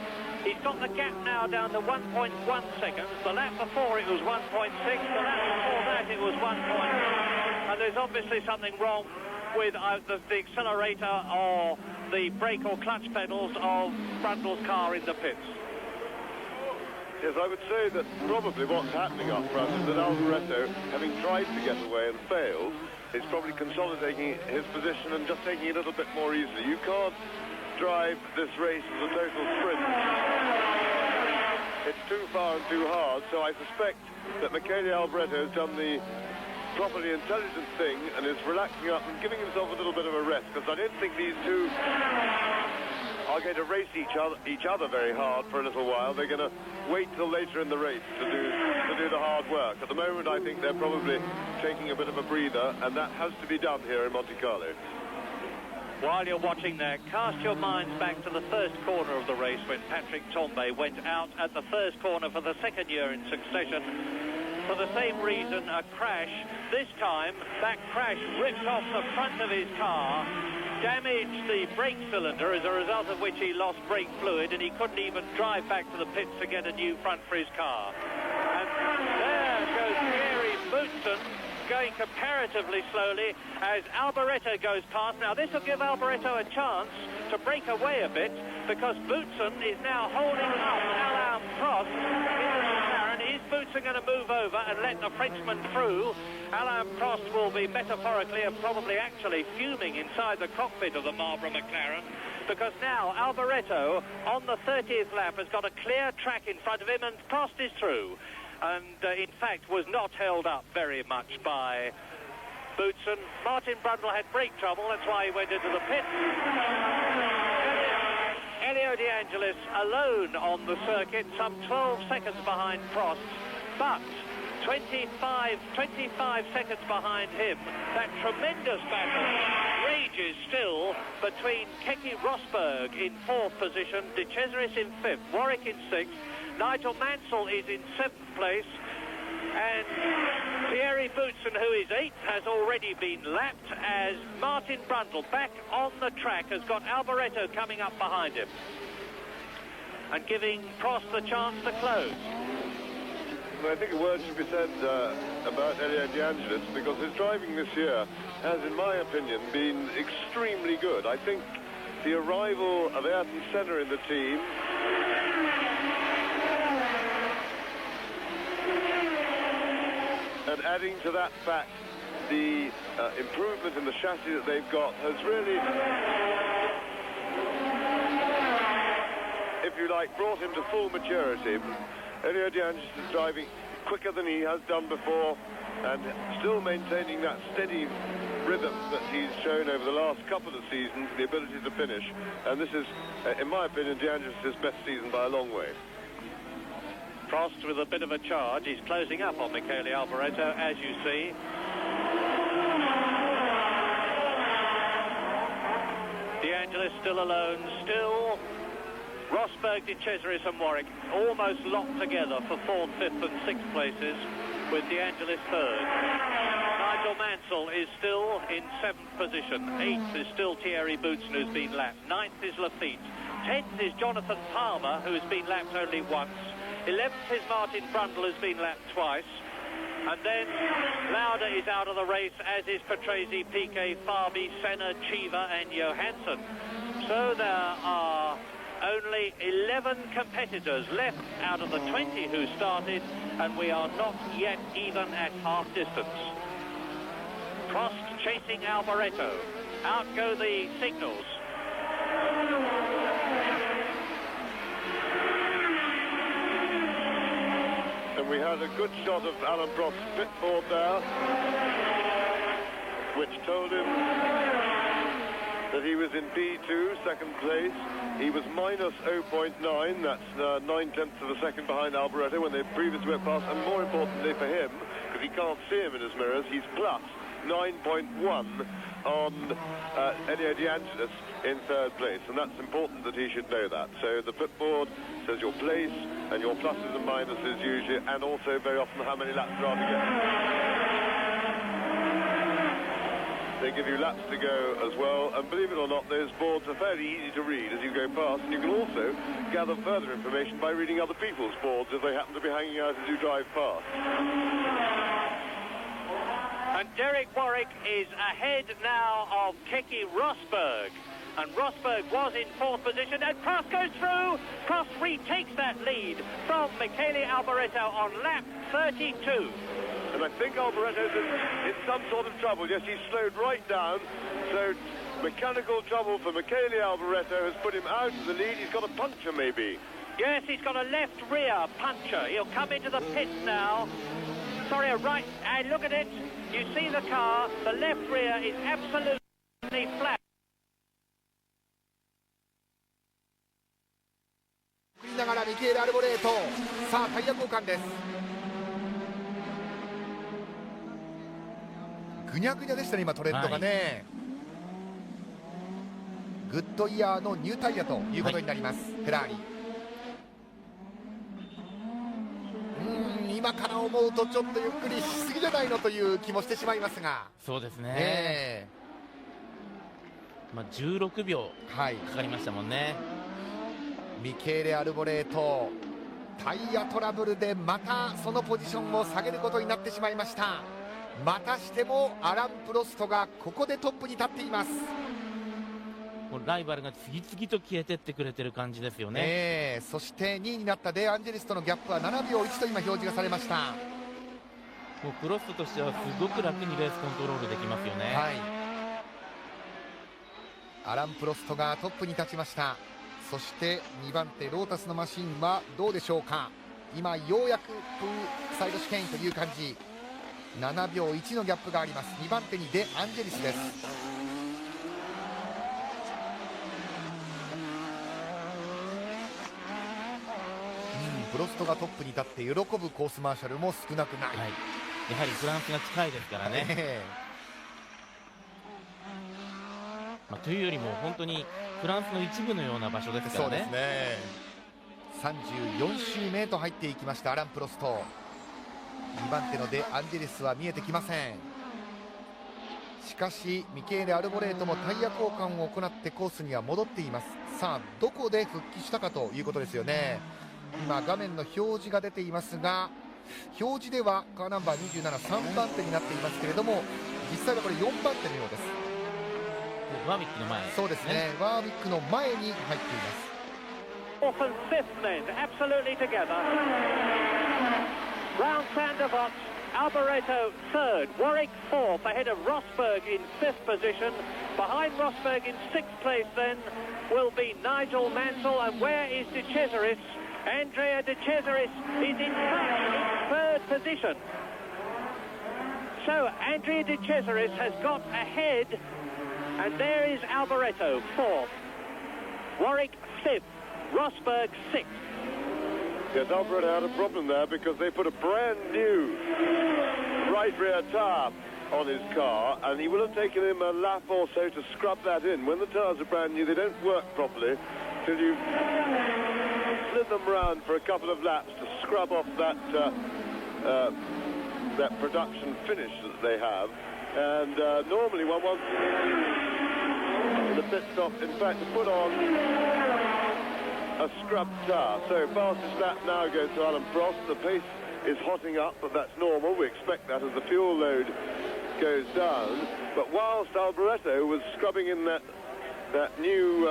He's got the gap now down to 1.1 seconds. The lap before it was 1.6. The lap before that it was 1. And there's obviously something wrong with the accelerator or the brake or clutch pedals of Brundle's car in the pits. Yes, I would say that probably what's happening up front is that Alboreto, having tried to get away and failed, is probably consolidating his position and just taking it a little bit more easily. You can't drive this race as a total sprint. It's too far and too hard, so I suspect that Michele Alboreto has done the properly intelligent thing and is relaxing up and giving himself a little bit of a rest, because I don't think these two are going to race each other very hard for a little while. They're going to wait till later in the race to do the hard work. At the moment, I think they're probably taking a bit of a breather, and that has to be done here in Monte Carlo. While you're watching that, cast your minds back to the first corner of the race when Patrick Tambay went out at the first corner for the second year in succession. For the same reason, a crash. This time, that crash ripped off the front of his car, damaged the brake cylinder, as a result of which he lost brake fluid, and he couldn't even drive back to the pits to get a new front for his car. And there goes Thierry Boutsen, going comparatively slowly as Alboreto goes past. Now this will give Alboreto a chance to break away a bit, because Boutsen is now holding up Alain Prost in the McLaren. Is Boutsen going to move over and let the Frenchman through? Alain Prost will be metaphorically and probably actually fuming inside the cockpit of the Marlboro McLaren, because now Alboreto on the 30th lap has got a clear track in front of him, and Prost is through. And in fact was not held up very much by Boutsen. Martin Brundle had brake trouble, that's why he went into the pit. Elio De Angelis alone on the circuit, some 12 seconds behind Prost, but 25 seconds behind him. That tremendous battle rages still between Keke Rosberg in 4th position, De Cesaris in 5th, Warwick in 6th, Nigel Mansell is in 7th place, and Thierry Boutsen, who is 8th, has already been lapped, as Martin Brundle, back on the track, has got Alboreto coming up behind him and giving Prost the chance to close. Well, I think a word should be said about Elio De Angelis, because his driving this year has, in my opinion, been extremely good. I think the arrival of Ayrton Senna in the team and adding to that fact the improvement in the chassis that they've got has really, if you like, brought him to full maturity. Elio De Angelis is driving quicker than he has done before, and still maintaining that steady rhythm that he's shown over the last couple of seasons, the ability to finish. And this is, in my opinion, De Angelis' best season by a long way. Prost with a bit of a charge. He's closing up on Michele Alboreto, as you see. De Angelis still alone, still Rosberg, De Cesaris and Warwick almost locked together for 4th, 5th and 6th places, with De Angelis 3rd. Nigel Mansell is still in 7th position. 8th is still Thierry Boutsen, who's been lapped. 9th is Lafitte. 10th is Jonathan Palmer, who has been lapped only once. 11th is Martin Brundle, who's been lapped twice. And then Lauda is out of the race, as is Patrese, Piquet, Fabi, Senna, Chiva and Johansson. So there are only 11 competitors left out of the 20 who started, and we are not yet even at half distance. Prost chasing Alboreto. Out go the signals. And we had a good shot of Alain Prost's pit board there, which told him that he was in P2, second place. He was minus 0.9, that's 9/10 of a second behind Alboreto when they previously went past. And more importantly for him, because he can't see him in his mirrors, he's plus 9.1 on Elio De Angelis in third place, and that's important that he should know that. So the pit board says your place and your pluses and minuses usually, and also very often how many laps there are to go. They give you laps to go as well, and believe it or not, those boards are fairly easy to read as you go past, and you can also gather further information by reading other people's boards if they happen to be hanging out as you drive past. And Derek Warwick is ahead now of Keke Rosberg. And Rosberg was in fourth position, and Prost goes through. Prost retakes that lead from Michele Alboreto on lap 32. And I think Alboreto's in some sort of trouble. Yes, he's slowed right down. So mechanical trouble for Michele Alboreto has put him out of the lead. He's got a puncture maybe. Yes, he's got a left rear puncture. He'll come into the pits now. Sorry, a right. And look at it. You see the car. The left rear is absolutely flat. 振りながらミケール・アルボレート、さあタイヤ交換です。ぐにゃぐにゃでしたね今トレッドがね、グッドイヤーのニュータイヤということになります、フェラーリ。今から思うとちょっとゆっくりしすぎじゃないのという気もしてしまいますが。そうですね、まあ、16秒かかりましたもんね、ミケーレ・アルボレート、タイヤトラブルでまたそのポジションを下げることになってしまいました。またしてもアラン・プロストがここでトップに立っています。もうライバルが次々と消えてってくれてる感じですよね、そして2位になったデアンジェリスとのギャップは7秒1と今表示がされました。もうプロストとしてはすごく楽にレースコントロールできますよね、アラン・プロストがトップに立ちました。そして2番手ロータスのマシンはどうでしょうか。今ようやくサイド試験という感じ、7秒1のギャップがあります。2番手にデアンジェリスです。プロストがトップに立って喜ぶコースマーシャルも少なくない、やはりフランスが近いですからね、まあ、というよりも本当にフランスの一部のような場所ですからね。そうですね、34周目と入っていきましたアラン・プロスト。2番手のデアンジェリスは見えてきません。しかしミケーレ・アルボレートもタイヤ交換を行ってコースには戻っています。さあどこで復帰したかということですよね。今画面の表示が出ていますが、表示ではカーナンバー27、3番手になっていますけれども、実際はこれ4番手のようです。ワービックの前、そうですね、ワービックの前に入っています。 Fourth and fifth men absolutely together. Brown, Sandervoort, Alboreto third, Warwick fourth, ahead of Rosberg in fifth position. Behind Rosberg in sixth place then will be Nigel Mansell, and where is De Cesaris? Andrea De Cesaris is in third position. So Andrea De Cesaris has got ahead, and there is Alboreto fourth, Warwick fifth, Rosberg sixth. Yes, Alboreto had a problem there because they put a brand new right rear tyre on his car, and he will have taken him a lap or so to scrub that in. When the tyres are brand new, they don't work properly till you slid them around for a couple of laps to scrub off that that production finish that they have. And normally one wants the pit stop, in fact, to put on a scrubbed tyre. So fastest lap now goes to Alain Prost. The pace is hotting up, but that's normal. We expect that as the fuel load goes down. But whilst Alboreto was scrubbing in that new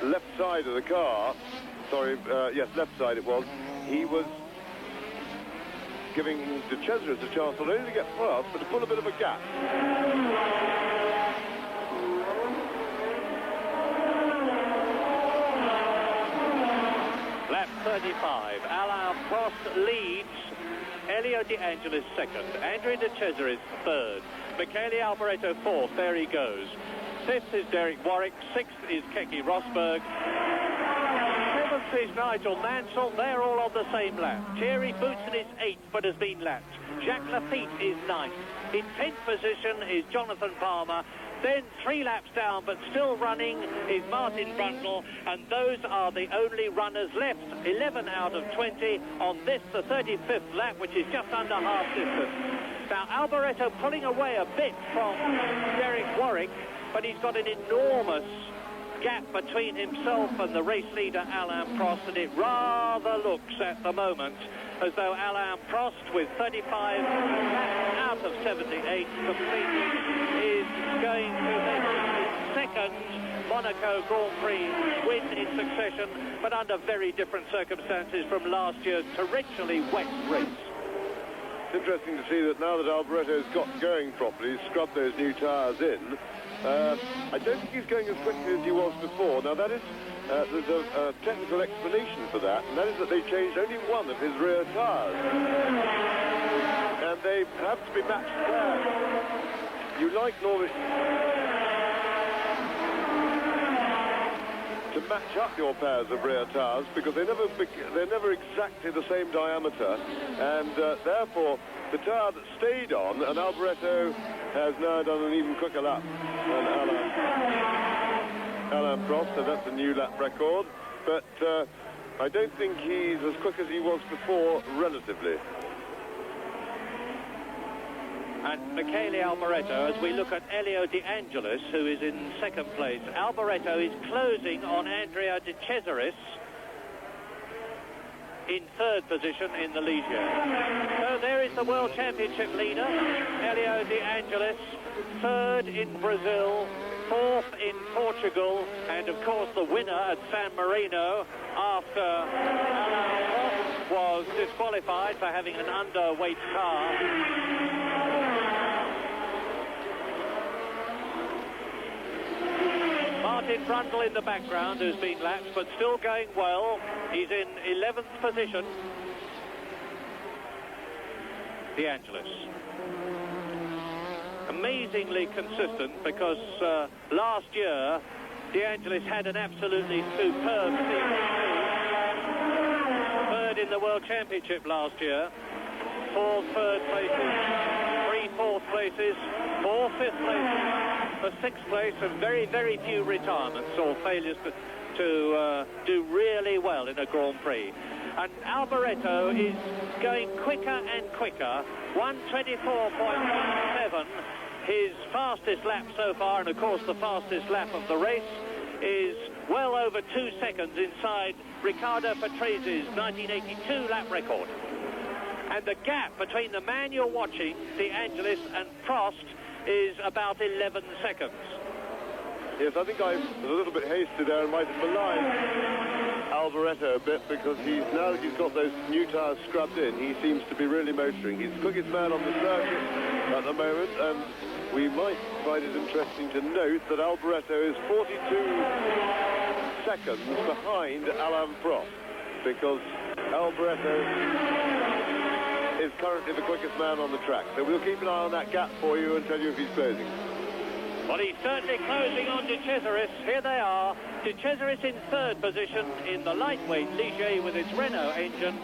left side of the car, sorry, yes, left side it was, he was giving De Cesaris a chance not only to get past, but to pull a bit of a gap. Lap 35, Alain Prost leads, Elio De Angelis second, Andrea De Cesaris third, Michele Alboreto fourth, there he goes. Fifth is Derek Warwick, sixth is Keke Rosberg, seventh is Nigel Mansell, they're all on the same lap. Thierry Boutsen is eighth but has been lapped. Jacques Lafitte is ninth. In 10th position is Jonathan Palmer. Then 3 laps down, but still running, is Martin Brundle, and those are the only runners left. 11 out of 20 on this, the 35th lap, which is just under half distance. Now, Alboreto pulling away a bit from Derek Warwick, but he's got an enormous gap between himself and the race leader, Alain Prost, and it rather looks at the moment as though Alain Prost, with 35 laps out of 78 completed, is going to make his second Monaco Grand Prix win in succession, but under very different circumstances from last year's torrentially wet race. It's interesting to see that now that Alboreto's got going properly, he's scrubbed those new tyres in. I don't think he's going as quickly as he was before. Now that is, there's a technical explanation for that, and that is that they changed only one of his rear tyres. And they have to be matched there. You like normally to match up your pairs of rear tyres because they're never exactly the same diameter, and therefore the tyre that stayed on, and Alboreto has now done an even quicker lap than Alain Prost, so that's a new lap record, but I don't think he's as quick as he was before, relatively. And Michele Alboreto, as we look at Elio De Angelis, who is in second place, Alboreto is closing on Andrea De Cesaris in third position in the Ligier. So there is the World Championship leader, Elio De Angelis, third in Brazil, fourth in Portugal, and of course the winner at San Marino after Alain Prost was disqualified for having an underweight car. Martin Brundle in the background, who's been lapped, but still going well. He's in 11th position. De Angelis. Amazingly consistent, because last year, De Angelis had an absolutely superb season. Third in the World Championship last year. 4 third places, 3 fourth places, 4 fifth places, a 6th place, and very, very few retirements or failures to do really well in a Grand Prix. And Alboreto is going quicker and quicker. 1:24.17, his fastest lap so far, and of course the fastest lap of the race, is well over 2 seconds inside Riccardo Patrese's 1982 lap record. And the gap between the man you're watching, De Angelis, and Prost is about 11 seconds. Yes, I think I was a little bit hasty there and might have maligned Alboreto a bit, because now that he's got those new tyres scrubbed in, he seems to be really motoring. He's the quickest man on the circuit at the moment, and we might find it interesting to note that Alboreto is 42 seconds behind Alain Prost, because Alboreto is currently the quickest man on the track. So we'll keep an eye on that gap for you and tell you if he's closing. Well, he's certainly closing on De Cesaris. Here they are. De Cesaris in third position in the lightweight Ligier with its Renault engine.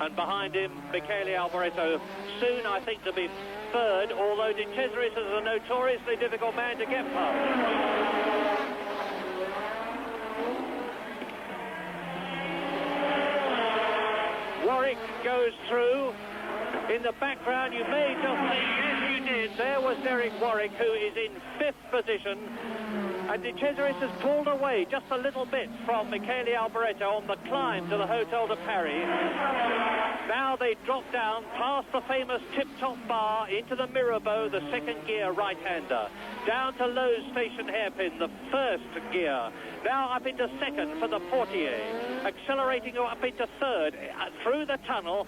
And behind him, Michele Alboreto, soon, I think, to be third, although De Cesaris is a notoriously difficult man to get past. Warwick goes through. In the background, you may just think, yes, you did. There was Derek Warwick, who is in 5th position. And De Cesaris has pulled away just a little bit from Michele Alboreto on the climb to the Hotel de Paris. Now they drop down past the famous tip-top bar into the Mirabeau, the second gear right-hander. Down to Lowe's Station hairpin, the first gear. Now up into second for the Portier. Accelerating up into third through the tunnel.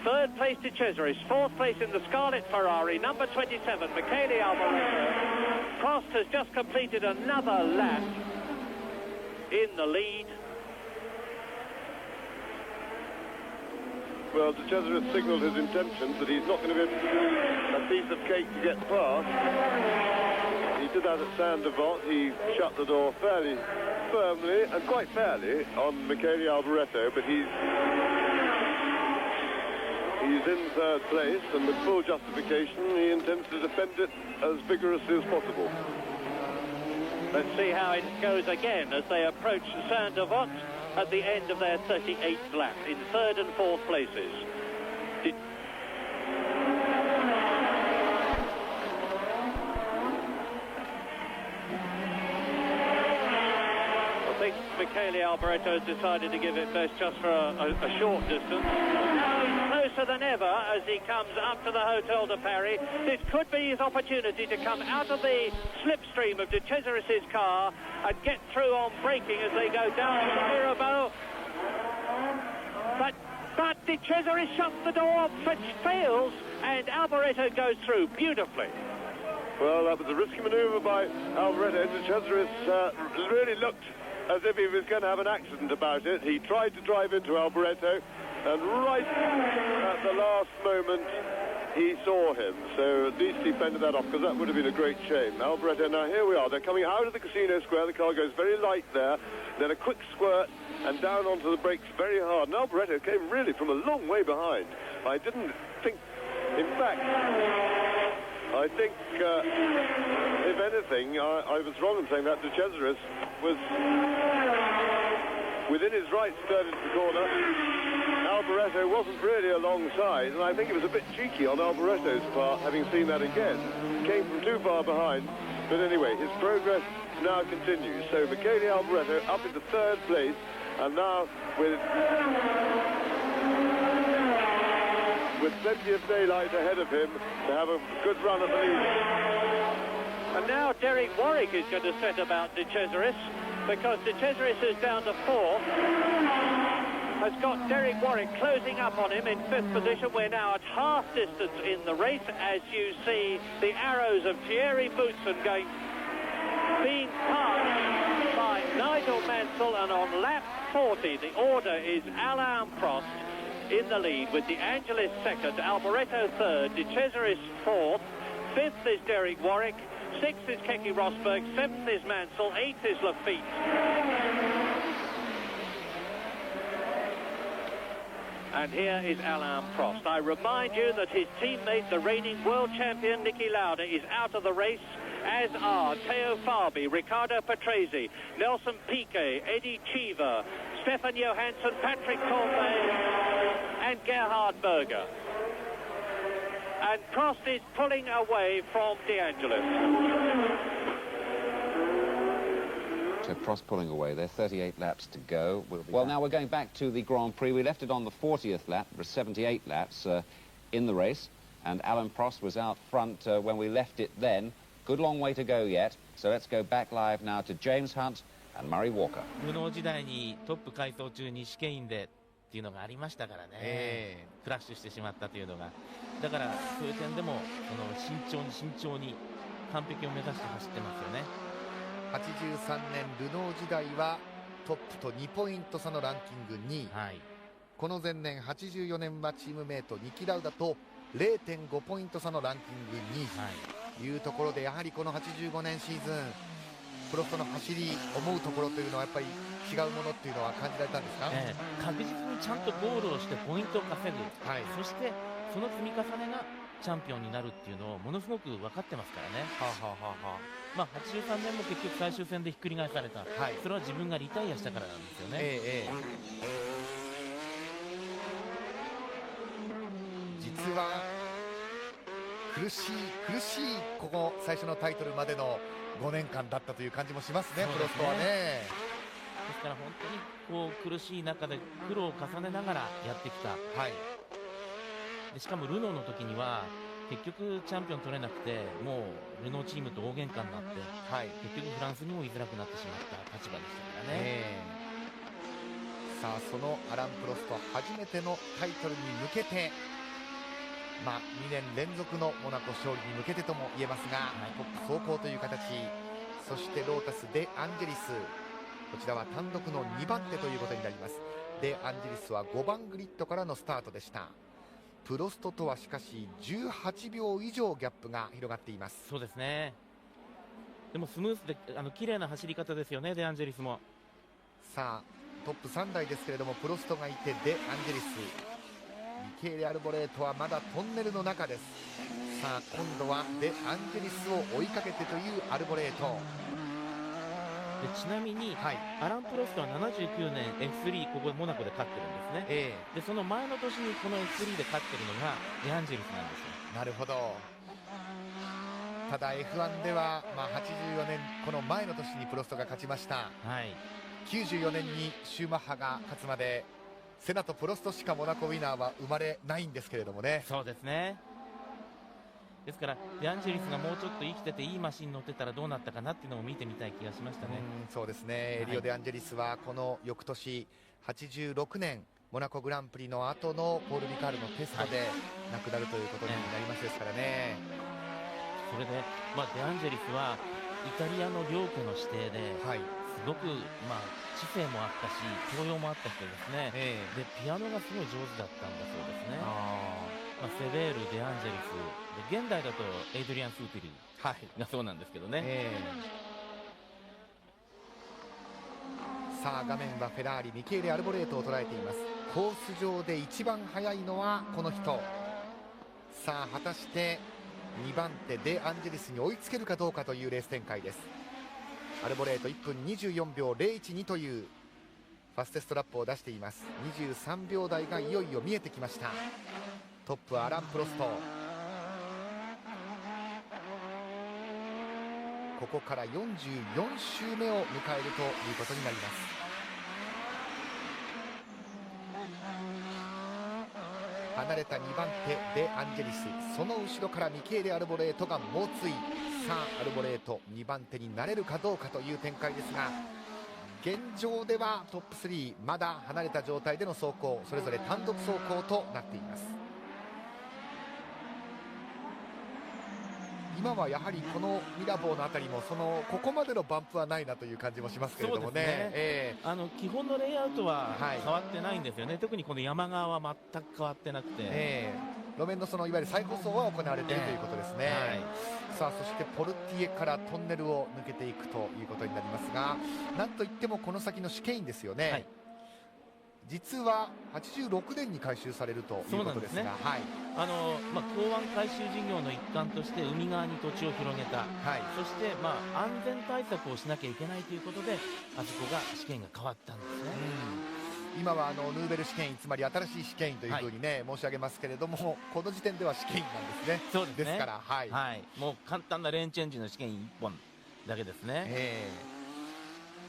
Third place De Cesaris, 4th place in the Scarlet Ferrari, number 27, Michele Alboreto. Prost has just completed another lap in the lead. Well, De Cesaris signalled his intentions that he's not going to be a piece of cake to get past. He did that at Saint-Devant. He shut the door fairly firmly and quite fairly on Michele Alboreto, but he's in 3rd place, and with full justification, he intends to defend it as vigorously as possible. Let's see how it goes again as they approach Saint-Devant at the end of their 38th lap in 3rd and 4th places. I think Michele Alboreto has decided to give it best just for a short distance. Now he's closer than ever as he comes up to the Hotel de Paris. This could be his opportunity to come out of the slipstream of De Cesaris' car and get through on braking as they go down the Mirabeau. But De Cesaris shuts the door, but fails, and Alboreto goes through beautifully. Well, that was a risky manoeuvre by Alboreto. De Cesaris really looked as if he was going to have an accident about it. He tried to drive into Alboreto, and right at the last moment he saw him. So at least he fended that off, because that would have been a great shame. Alboreto, now here we are. They're coming out of the Casino Square. The car goes very light there. Then a quick squirt and down onto the brakes very hard. And Alboreto came really from a long way behind. I didn't think, in fact, I think, if anything, I was wrong in saying that. De Cesaris was within his right to turn into the corner. Alboreto wasn't really alongside, and I think it was a bit cheeky on Alboreto's part, having seen that again. Came from too far behind, but anyway, his progress now continues. So Michele Alboreto up into 3rd place, and now with plenty of daylight ahead of him to have a good run at the lead. And now Derek Warwick is going to set about De Cesaris, because De Cesaris is down to 4th. Has got Derek Warwick closing up on him in 5th position. We're now at half distance in the race, as you see the arrows of Thierry Boutsen being passed by Nigel Mansell, and on lap 40 the order is Alain Prost in the lead, with De Angelis 2nd, Alboreto 3rd, De Cesaris 4th, 5th is Derek Warwick, 6th is Keke Rosberg, 7th is Mansell, 8th is Lafitte. And here is Alain Prost. I remind you that his teammate, the reigning world champion Niki Lauda, is out of the race, as are Theo Fabi, Riccardo Patrese, Nelson Piquet, Eddie Cheever, Stefan Johansson, Patrick Tambay, and Gerhard Berger. And Prost is pulling away from De Angelis. So Prost pulling away. There are 38 laps to go. Well, now we're going back to the Grand Prix. We left it on the 40th lap. There were 78 laps in the race, and Alain Prost was out front when we left it then. Good long way to go yet. So let's go back live now to James Hunt and Murray Walker. 無能時代にトップ改装中に試験員でっていうのがありましたからね、クラッシュしてしまったというのが、だからそういう点でも慎重に完璧を目指して走ってますよね。83年ルノー時代はトップと2ポイント差のランキング2位、はい、この前年84年はチームメイトニキラウダと 0.5 ポイント差のランキング2位、はい、いうところで、やはりこの85年シーズンプロストの走り、思うところというのはやっぱり違うものっていうのは感じられたんですか？確実にちゃんとゴールをしてポイントを稼ぐ、はい、そしてその積み重ねがチャンピオンになるっていうのをものすごく分かってますからね。まあ83年も結局最終戦でひっくり返された、はい、それは自分がリタイアしたからなんですよね。実は苦しいここ最初のタイトルまでの5年間だったという感じもしますね、プロストはね。ですから本当にこう苦しい中で苦労を重ねながらやってきた、でしかもルノーの時には結局チャンピオン取れなくて、もうルノーチームと大喧嘩になって、結局フランスにも居づらくなってしまった立場でしたからね。さあそのアラン・プロスト初めてのタイトルに向けて、2年連続のモナコ勝利に向けてとも言えますが、トップ走行という形、そしてロータス・デ・アンジェリス、こちらは単独の2番手ということになります。デ・アンジェリスは5番グリッドからのスタートでした。プロストとはしかし18秒以上ギャップが広がっています。そうですね。でもスムースで綺麗な走り方ですよね、デ・アンジェリスも。さあトップ3台ですけれども、プロストがいてデ・アンジェリス、ミケーレ・アルボレートはまだトンネルの中です。さあ今度はデ・アンジェリスを追いかけてというアルボレートで、ちなみに、アラン・プロストは79年 F3 ここモナコで勝ってるんですね、でその前の年にこの F3 で勝ってるのがデ・アンジェリスなんですよ。なるほど。ただ F1 では、84年この前の年にプロストが勝ちました、94年にシューマッハが勝つまでセナとプロストしかモナコウィナーは生まれないんですけれどもね。そうですね。ですからデ・アンジェリスがもうちょっと生きてていいマシンに乗ってたらどうなったかなっていうのを見てみたい気がしましたね。そうですね、リオ・デ・アンジェリスはこの翌年86年モナコグランプリの後のポール・リカールのテストで亡くなるということになりましたですからね。それで、デ・アンジェリスはイタリアの領家の指定で、すごく、知性もあったし教養もあった人ですね、でピアノがすごい上手だったんだそうですね。セベール、デ・アンジェリスで、現代だとエイドリアン・スーティルがそうなんですけどね、さあ画面はフェラーリミケーレ・アルボレートを捉えています。コース上で一番速いのはこの人。さあ果たして2番手デ・アンジェリスに追いつけるかどうかというレース展開です。アルボレート1分24秒012というファステストラップを出しています。23秒台がいよいよ見えてきました。トップはアラン・プロスト。ここから44周目を迎えるということになります。離れた2番手デ・アンジェリス、その後ろからミケーレ・アルボレートが猛追。さあアルボレート2番手になれるかどうかという展開ですが、現状ではトップ3まだ離れた状態での走行、それぞれ単独走行となっています。今はやはりこのミラボーのあたりもここまでのバンプはないなという感じもしますけれどもね。基本のレイアウトは変わってないんですよね、特にこの山側は全く変わってなくて、路面のいわゆる再舗装は行われているということですね。さあそしてポルティエからトンネルを抜けていくということになりますが、なんといってもこの先の試験員ですよね、実は86年に改修されるということですが、港湾改修事業の一環として海側に土地を広げた、そして安全対策をしなきゃいけないということであそこが試験が変わったんですね。今はヌーベル試験員、つまり新しい試験員というふうに申し上げますけれども、この時点では試験員なんですね。そうですね。ですから、もう簡単なレーンチェンジの試験員1本だけですね。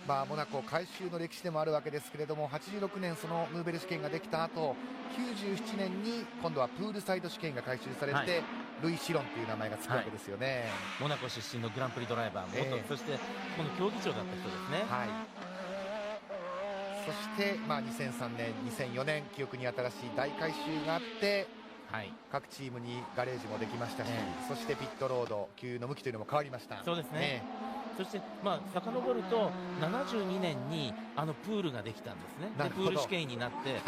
モナコ改修の歴史でもあるわけですけれども、86年そのヌーベル試験ができた後、97年に今度はプールサイド試験が改修されて、ルイ・シロンという名前がつくわけですよね。モナコ出身のグランプリドライバー元、そしてこの競技長だった人ですね。そして、2003年、2004年記憶に新しい大改修があって、各チームにガレージもできましたし、そしてピットロード給油の向きというのも変わりました。そうですね。そして遡ると72年にプールができたんですね。でプール試験員になって、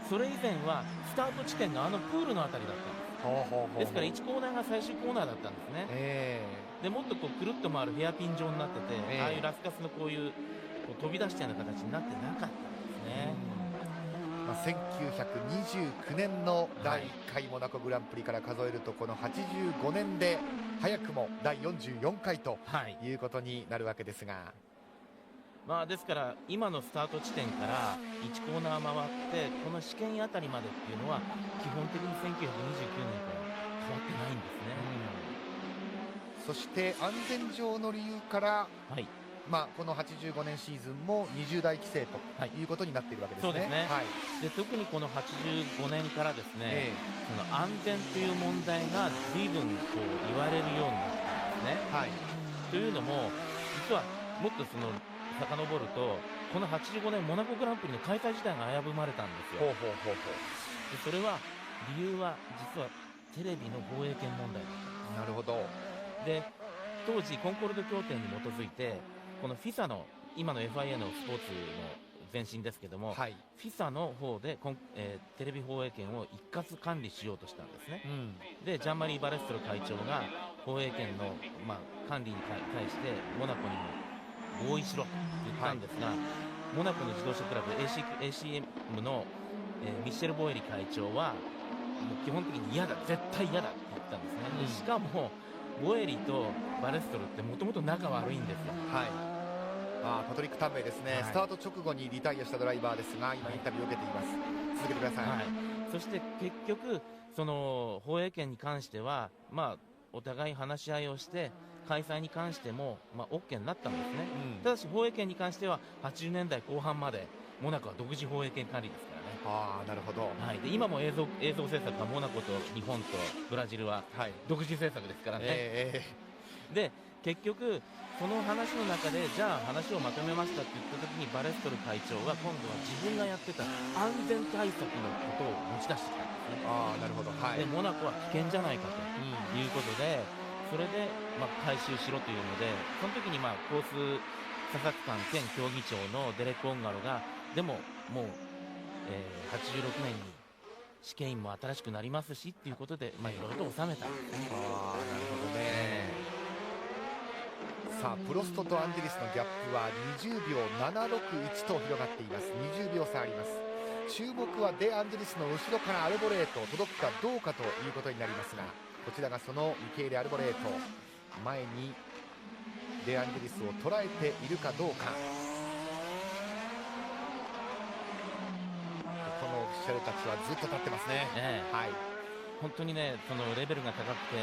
それ以前はスタート地点がプールのあたりだったんです。ですから1コーナーが最終コーナーだったんですね。でもっとくるっと回るヘアピン状になってて、ああいうラスカスのこういう飛び出したような形になってなかったんですね。1929年の第1回モナコグランプリから数えると、この85年で早くも第44回ということになるわけですが、ですから今のスタート地点から1コーナー回ってこの試験あたりまでっていうのは基本的に1929年から変わってないんですね。そして安全上の理由から、はい、この85年シーズンも20台規制ということになっているわけですね。そうですね、はい、で特にこの85年からですね、その安全という問題が随分こう言われるようになったんですね。はい、というのも実はもっと遡るとこの85年モナコグランプリの開催自体が危ぶまれたんですよ。でそれは理由は実はテレビの放映権問題だったんです。なるほど。で当時コンコルド協定に基づいてこの FISA の今の FIA のスポーツの前身ですけども、はい、FISA の方でテレビ放映権を一括管理しようとしたんですね。でジャンマリー・バレストロ会長が放映権の、管理に対してモナコにも合意しろと言ったんですが、モナコの自動車クラブ ACM の、ミシェル・ボエリ会長はもう基本的に嫌だ、絶対嫌だって言ったんですね。でしかもボエリとバレストロってもともと仲悪いんですよ。はい、パトリック・タンベイですね、はい、スタート直後にリタイアしたドライバーですが今インタビューを受けています。続けてください。はい、そして結局その放映権に関しては、お互い話し合いをして開催に関しても、OK になったんですね。ただし放映権に関しては80年代後半までモナコは独自放映権管理ですからね。なるほど。はい、で今も映像制作はモナコと日本とブラジルは独自制作ですからね。で結局その話の中でじゃあ話をまとめましたって言った時にバレストル会長が今度は自分がやってた安全対策のことを持ち出してきたんですね。なるほど。はい、でモナコは危険じゃないかということで、それで、回収しろというのでその時にコース査察官兼競技長のデレック・オンガロがでももう、86年に試験員も新しくなりますしっていうことで、いろいろと収めたんですね。なるほどね。さあプロストとアンデリスのギャップは20秒761と広がっています。20秒差あります。注目はデアンデリスの後ろからアルボレート届くかどうかということになりますが、こちらがそのミケーレ・アルボレート、前にデアンデリスを捉えているかどうか。このオフィシャルたちはずっと立ってますね。はい、本当にねそのレベルが高くて、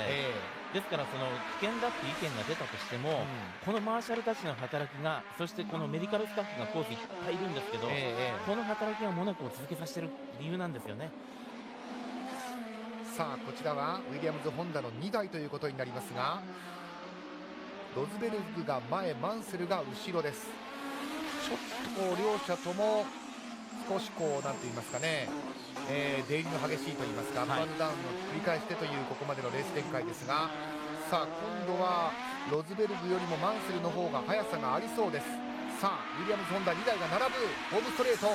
ですからその危険だって意見が出たとしても、このマーシャルたちの働きが、そしてこのメディカルスタッフがコースいっぱいいるんですけど、この働きがモナコを続けさせてる理由なんですよね。さあこちらはウィリアムズ・ホンダの2台ということになりますが、ロズベルグが前、マンセルが後ろです。ちょっと両者とも少しなんて言いますかね、出入りの激しいと言いますか、アップアンドダウンを繰り返してというここまでのレース展開ですが、さあ今度はロズベルグよりもマンセルの方が速さがありそうです。さあウィリアムズ・ホンダ2台が並ぶホームストレート。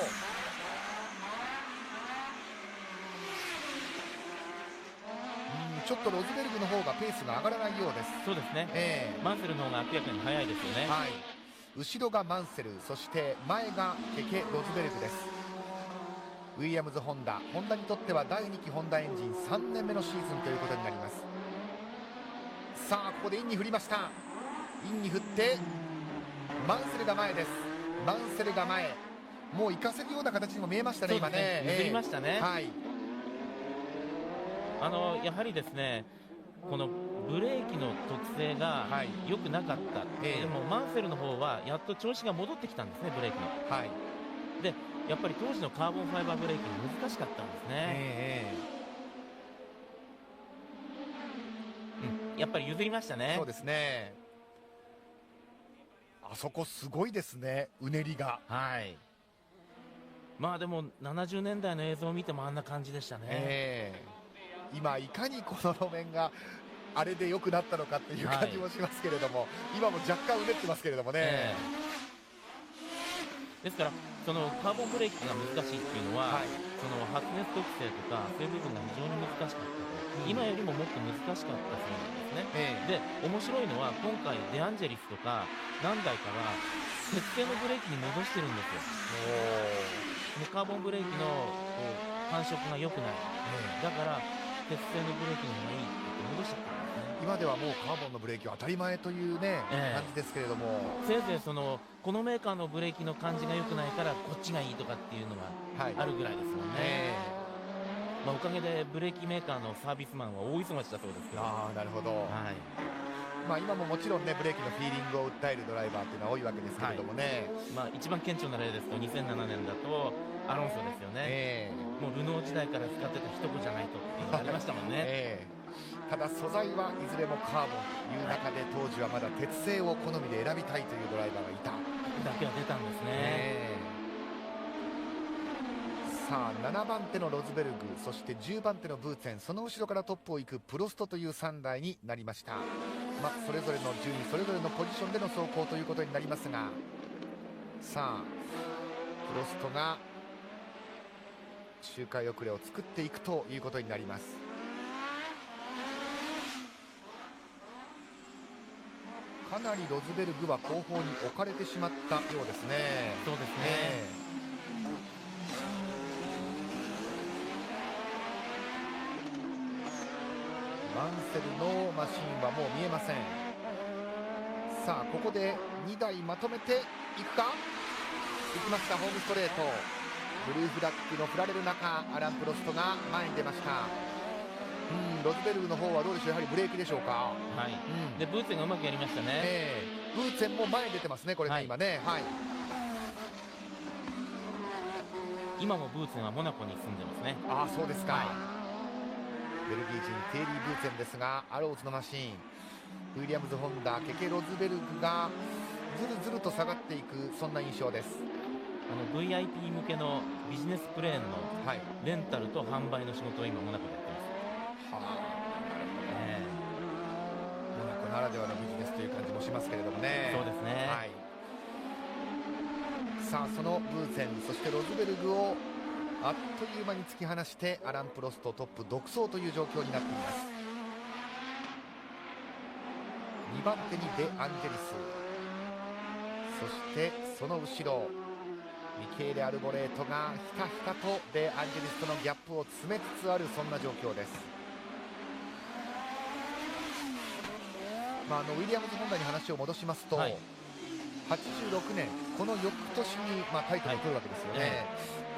ちょっとロズベルグの方がペースが上がらないようです。そうですね、マンセルの方が明らかに速いですよね。はい、後ろがマンセル、そして前がケケ・ロズベルグです。ウィリアムズ・ホンダにとっては第2期ホンダエンジン3年目のシーズンということになります。さあここでインに振りました。インに振ってマンセルが前です。マンセルが前、もう行かせるような形にも見えましたね。今ね譲りましたね。はい、やはりですねこのブレーキの特性が良くなかった、でもマンセルの方はやっと調子が戻ってきたんですね、ブレーキの。はい、でやっぱり当時のカーボンファイバーブレーキ難しかったんですね。やっぱり譲りましたね。そうですね。あそこすごいですね、うねりが。はい、でも70年代の映像を見てもあんな感じでしたね。今いかにこの路面があれで良くなったのかっていう感じもしますけれども、今も若干うねってますけれどもね。ですからそのカーボンブレーキが難しいっていうのは、その発熱特性とかそういう部分が非常に難しかったと、今よりももっと難しかったそうなんですね。で面白いのは今回デアンジェリスとか何台かは鉄製のブレーキに戻してるんですよ。カーボンブレーキの感触が良くない、だから鉄製のブレーキの方がいいって戻しちゃったんですね。今ではもうカーボンのブレーキは当たり前というね、感じですけれども、せいぜいこのメーカーのブレーキの感じが良くないからこっちがいいとかっていうのがあるぐらいですもんね。おかげでブレーキメーカーのサービスマンは大忙しだそうですけど。なるほど。今ももちろんね、ブレーキのフィーリングを訴えるドライバーっていうのは多いわけですけれどもね、一番顕著な例ですと2007年だとアロンソですよね。もうルノー時代から使ってた一子じゃないとっていうのがありましたもんね。ただ素材はいずれもカーボンという中で、当時はまだ鉄製を好みで選びたいというドライバーがいただけは出たんですね。さあ7番手のロズベルグ、そして10番手のブーツェン、その後ろからトップを行くプロストという3台になりました。それぞれの順位、それぞれのポジションでの走行ということになりますが、さあプロストが周回遅れを作っていくということになります。かなりロズベルグは後方に置かれてしまったようですね。そうですね。マンセルのマシンはもう見えません。さあここで2台まとめていくか、いきました。ホームストレート、ブルーフラッグの振られる中、アラン・プロストが前に出ました。ロズベルグの方はどうでしょう、やはりブレーキでしょうか。でブーツェンがうまくやりましたね。ブーツェンも前に出てますね、これね、今ね。今もブーツェンはモナコに住んでますね。そうですか。ベルギー人テイリー・ブーツェンですが、アローズのマシーン、ウィリアムズ・ホンダ、ケケ・ロズベルグがずるずると下がっていく、そんな印象です。VIP 向けのビジネスプレーンのレンタルと販売の仕事を今モナコでやってます。モナコならではのビジネスという感じもしますけれどもね。そうですね。さあそのブーツェン、そしてロズベルグをあっという間に突き放してアラン・プロストトップ独走という状況になっています。2番手にデ・アンジェリス、そしてその後ろミケーレ・アルボレートがひたひたとデ・アンジェリスとのギャップを詰めつつある、そんな状況です。ウィリアムズ・ホンダに話を戻しますと、86年この翌年にタイトルを取るわけですよね。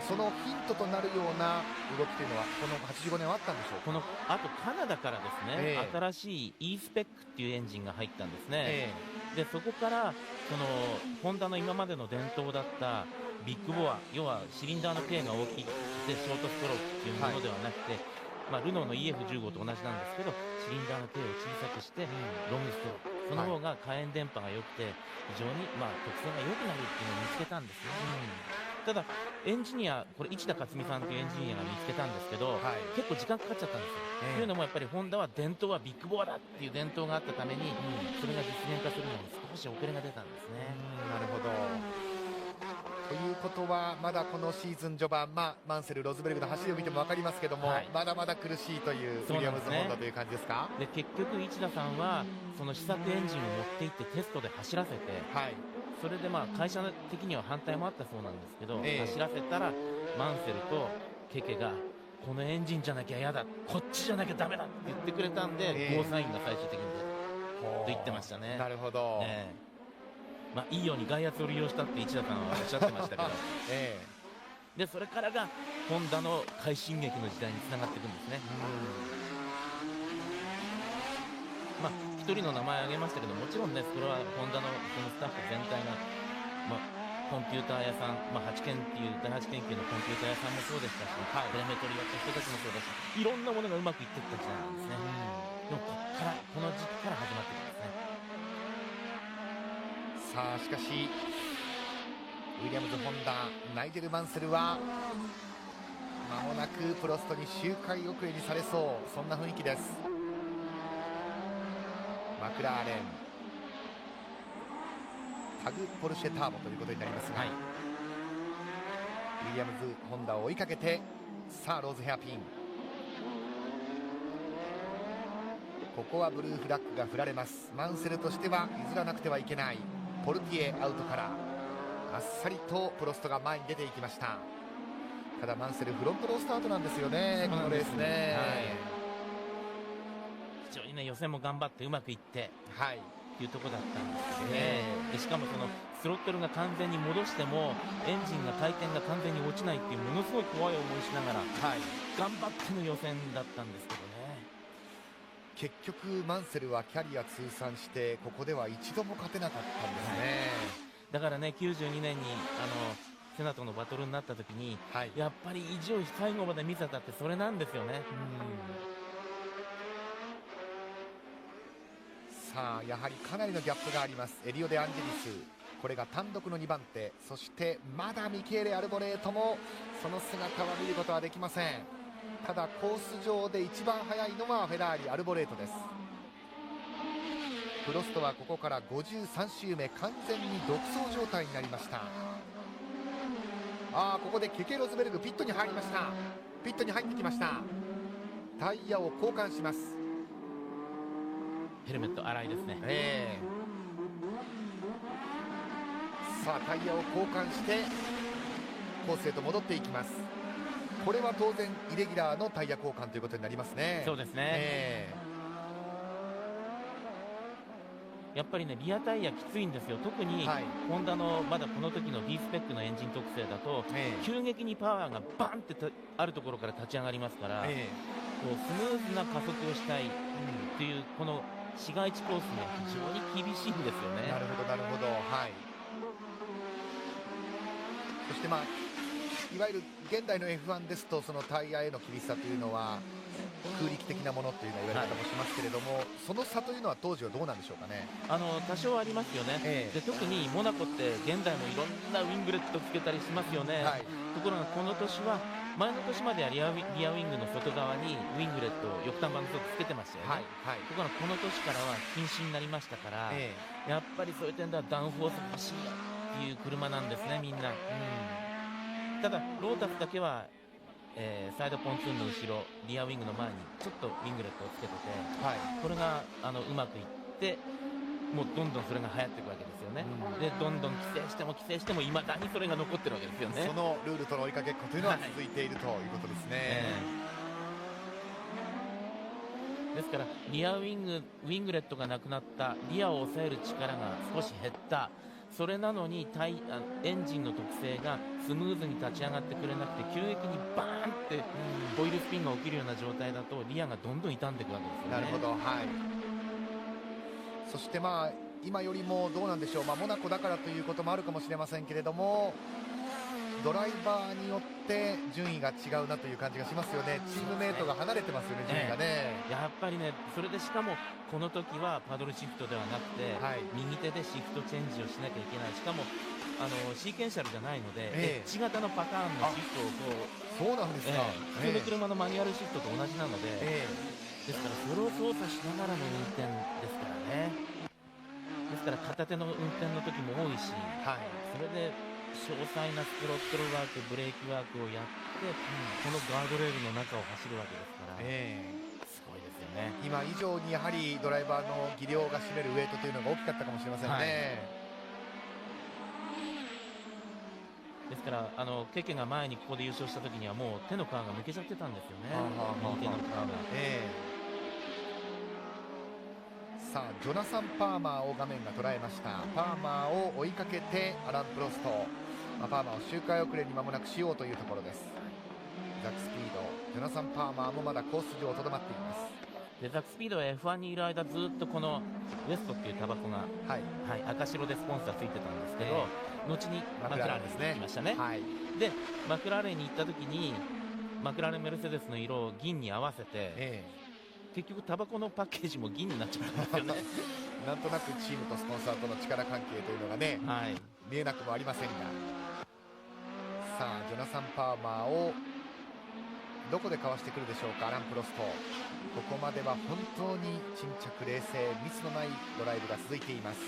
そのヒントとなるような動きというのはこの85年はあったんでしょうか。あとカナダからですね、新しい E スペックっていうエンジンが入ったんですね。でそこからホンダの今までの伝統だったビッグボア、要はシリンダーの径が大きくてショートストロークっていうものではなくて、ルノーの EF15 と同じなんですけど、シリンダーの径を小さくしてロングストローク、その方が火炎電波が良くて非常に特性が良くなるっていうのを見つけたんですね。ただエンジニア、これ市田克美さんというエンジニアが見つけたんですけど、結構時間かかっちゃったんですよ。というのもやっぱりホンダは伝統はビッグボアだっていう伝統があったために、それが実現化するのに少し遅れが出たんですね。なるほど。ということはまだこのシーズン序盤、マンセル、ロズベルグの走りを見ても分かりますけども、まだまだ苦しいというウィリアムズ・ホンダという感じですか。で結局市田さんはその試作エンジンを持っていってテストで走らせて、それで会社的には反対もあったそうなんですけど、走らせたらマンセルとケケがこのエンジンじゃなきゃ嫌だ、こっちじゃなきゃダメだって言ってくれたんで、ゴーサインが最終的に出たと言ってましたね。なるほど。いいように外圧を利用したって市田さんはおっしゃってましたけど、でそれからがホンダの快進撃の時代につながっていくんですね。一人の名前挙げましたけど、もちろんね、それはホンダのそのスタッフ全体が、コンピューター屋さん、8件っていう第8研究のコンピューター屋さんもそうでしたし、テレメトリやった人たちもそうだし、いろんなものがうまくいっていった時代なんですね。でもこの時期から始まっていくんですね。さあしかしウィリアムズ・ホンダ、ナイジェル・マンセルは間もなくプロストに周回遅れにされそう、そんな雰囲気です。マクラーレン、タグポルシェターボということになりますが、ウィリアムズ・ホンダを追いかけて、さあローズヘアピン、ここはブルーフラッグが振られます。マンセルとしては譲らなくてはいけない。ポルティエアウトからあっさりとプロストが前に出ていきました。ただマンセルフロントロースタートなんですよね、このレースね。非常にね予選も頑張ってうまくいって、はい、っていうところだったんですけどね、でしかもそのスロットルが完全に戻してもエンジンが回転が完全に落ちないっていうものすごい怖い思いしながら、はい、頑張っての予選だったんですけどね。結局マンセルはキャリア通算してここでは一度も勝てなかったんですね、はい、だからね92年にセナとのバトルになった時に、はい、やっぱり意地を最後まで見せたってそれなんですよね。さあやはりかなりのギャップがあります。エリオ・デ・アンジェリス、これが単独の2番手、そしてまだミケーレ・アルボレートもその姿は見ることはできません。ただコース上で一番速いのはフェラーリアルボレートです。プロストはここから53周目完全に独走状態になりました。ここでケケ・ロズベルグピットに入りました。ピットに入ってきました。タイヤを交換します。ヘルメット洗いですね、さあタイヤを交換してコースへと戻っていきます。これは当然イレギュラーのタイヤ交換ということになりますね。そうですね、やっぱりねリアタイヤきついんですよ。特に、はい、ホンダのまだこの時の D スペックのエンジン特性だと、急激にパワーがバンってあるところから立ち上がりますから、こうスムーズな加速をしたいっていう、この市街地コースも非常に厳しいんですよね。なるほどなるほど、はい。そしていわゆる現代の F1 ですとそのタイヤへの厳しさというのは空力的なものというような言われ方もしますけれども、その差というのは当時はどうなんでしょうかね。多少ありますよね、で特にモナコって現代もいろんなウィングレットつけたりしますよね、はい、ところがこの年は前の年まではリアウィングの外側にウィングレットを翼端板の外つけてましたよね、はいはい、ところがこの年からは禁止になりましたから、やっぱりそういう点ではダウンフォース欲しいっていう車なんですねみんな、ただロータスだけはサイドポンツーンの後ろリアウィングの前にちょっとウィングレットをつけてて、はい、これがうまくいってもうどんどんそれが流行っていくわけですよね、でどんどん規制してもいまだにそれが残ってるわけですよね。そのルールとの追いかけっこというのは続いている、ということですね、ですからリアウィングレットがなくなった、リアを抑える力が少し減った、それなのにエンジンの特性がスムーズに立ち上がってくれなくて急激にバーンってオイルスピンが起きるような状態だとリアがどんどん傷んでいくわけですよね。なるほど、はい。そして今よりもどうなんでしょう、モナコだからということもあるかもしれませんけれどもドライバーによって順位が違うなという感じがしますよね。チームメイトが離れてますよね、順位がね、やっぱりね、それでしかもこの時はパドルシフトではなくて、はい、右手でシフトチェンジをしなきゃいけない、しかもシーケンシャルじゃないので、H 型のパターンのシフトをそうなんですか、普通の車のマニュアルシフトと同じなので、ですからそれを操作しながらの運転ですからね。ですから片手の運転の時も多いし、はい、それで詳細なスロットルワーク、ブレーキワークをやって、このガードレールの中を走るわけですから、すごいですよね。今以上にやはりドライバーの技量が占めるウェイトというのが大きかったかもしれませんね、はい、ですからケケが前にここで優勝した時にはもう手の皮が抜けちゃってたんですよね、右手の皮が。さあジョナサン・パーマーを画面が捉えました。パーマーを追いかけてアラン・プロスト、パーマーを周回遅れに間もなくしようというところです。ザクスピード、ジョナサン・パーマーもまだコース上とどまっています。でザクスピードは F1 にいる間ずっとこのウエストっていうタバコが、赤白でスポンサーついてたんですけど、後にマクラーレンに行きましたね、でマクラーレンに行った時にマクラーレンメルセデスの色を銀に合わせて、結局タバコのパッケージも銀になっちゃったんですよねなんとなくチームとスポンサーとの力関係というのがね、見えなくもありませんが、さあジョナサン・パーマーをどこでかわしてくるでしょうか。アラン・プロスト、ここまでは本当に沈着冷静、ミスのないドライブが続いています。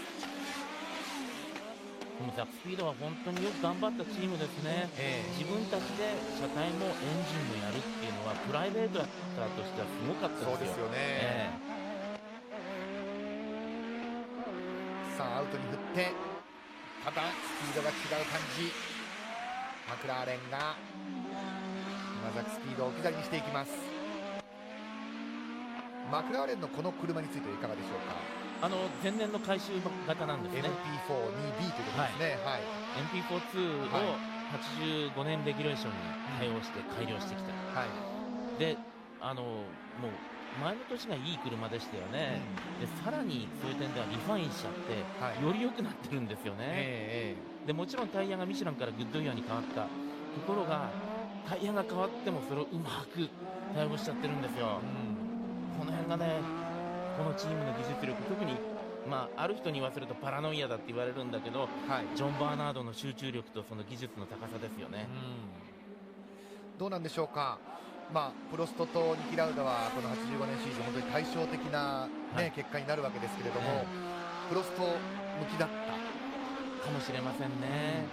ザクスピードは本当によく頑張ったチームですね、自分たちで車体もエンジンもやるっていうのはプライベートだったとしてはすごかったですよ。そうですよね、さあアウトに振って、ただスピードが違う感じ、マクラーレンが今ザクスピードを置き去りにしていきます。マクラーレンのこの車についてはいかがでしょうか。前年の改修型なんですね。 MP4-2B ということですね。はい、MP42 を85年レギュレーションに対応して改良してきた、でもう前の年がいい車でしたよね、でさらにそういう点ではリファインしちゃって、より良くなってるんですよね、でもちろんタイヤがミシュランからグッドイヤーに変わった。ところがタイヤが変わってもそれをうまく対応しちゃってるんですよ、この辺がね、このチームの技術力、特に、ある人に言わせるとパラノイアだって言われるんだけど、ジョン・バーナードの集中力とその技術の高さですよね。どうなんでしょうか。プロストとニキ・ラウダはこの85年シーズン本当に対照的な、結果になるわけですけれども、プロスト向きだったかもしれませんね。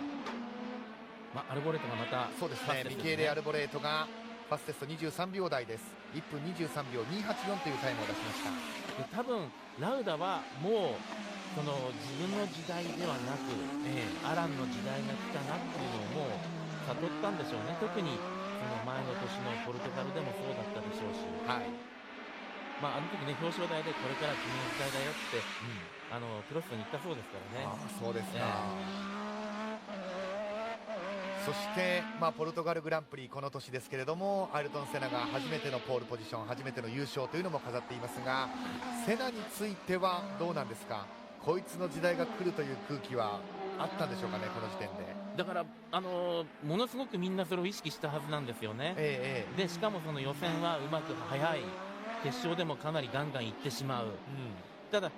アルボレートがまたそうですね、ミケーレ・アルボレートがファステスト23秒台です。1分23秒284というタイムを出しました。で多分ラウダはもうその自分の時代ではなく、アランの時代が来たなっていうのをもう悟ったんでしょうね。特にその前の年のポルトガルでもそうだったでしょうし、あの時ね、表彰台でこれから君の時代だよって、プロストに言ったそうですからね。そうですか。そして、ポルトガルグランプリこの年ですけれども、アイルトン・セナが初めてのポールポジション、初めての優勝というのも飾っていますが、セナについてはどうなんですか。こいつの時代が来るという空気はあったんでしょうかね、この時点で。だから、ものすごくみんなそれを意識したはずなんですよね、でしかもその予選はうまく速い、決勝でもかなりガンガンいってしまう、ただ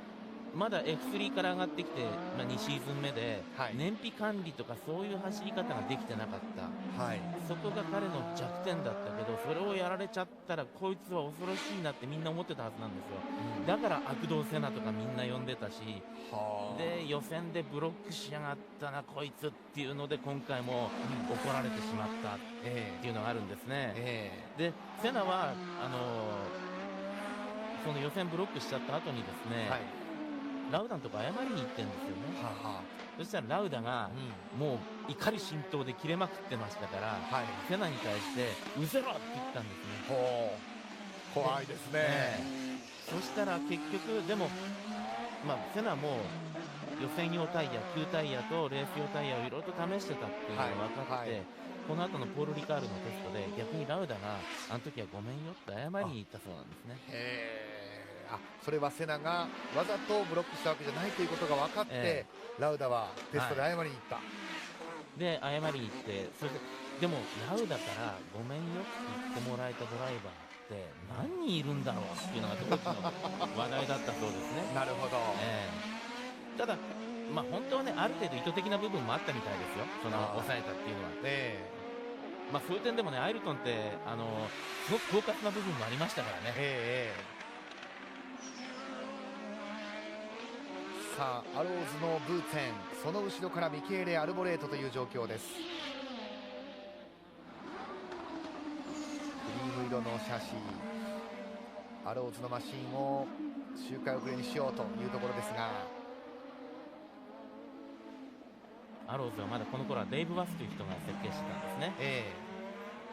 まだ F3 から上がってきて、2シーズン目で、燃費管理とかそういう走り方ができてなかった、そこが彼の弱点だったけど、それをやられちゃったらこいつは恐ろしいなってみんな思ってたはずなんですよ。だから悪道セナとかみんな呼んでたし、で予選でブロックしやがったなこいつっていうので今回も怒られてしまったっていうのがあるんですね、でセナはその予選ブロックしちゃった後にですね、ラウダのとこ謝りに行ってるんですよね、そしたらラウダが、もう怒り心頭で切れまくってましたから、セナに対してうせろって言ったんですね。怖いですね、そしたら結局でも、セナも予選用タイヤ、旧タイヤとレース用タイヤをいろいろと試してたっていうのが分かって、この後のポール・リカールのテストで逆にラウダがあの時はごめんよって謝りに行ったそうなんですね。それはセナがわざとブロックしたわけじゃないということが分かって、ラウダはテストで謝りに行った、で謝りに行って、それでもラウダからごめんよって言ってもらえたドライバーって何人いるんだろうっていうのが当時の話題だったそうですね。なるほど、ただ本当はね、ある程度意図的な部分もあったみたいですよ、その抑えたっていうのは。そういう点でもね、アイルトンってすごく狡猾な部分もありましたからね。さあアローズのブーツェン、その後ろからミケーレ・アルボレートという状況です。クリーム色のシャシー、アローズのマシンを周回遅れにしようというところですが、アローズはまだこの頃はデイブ・バスという人が設計してたんですね、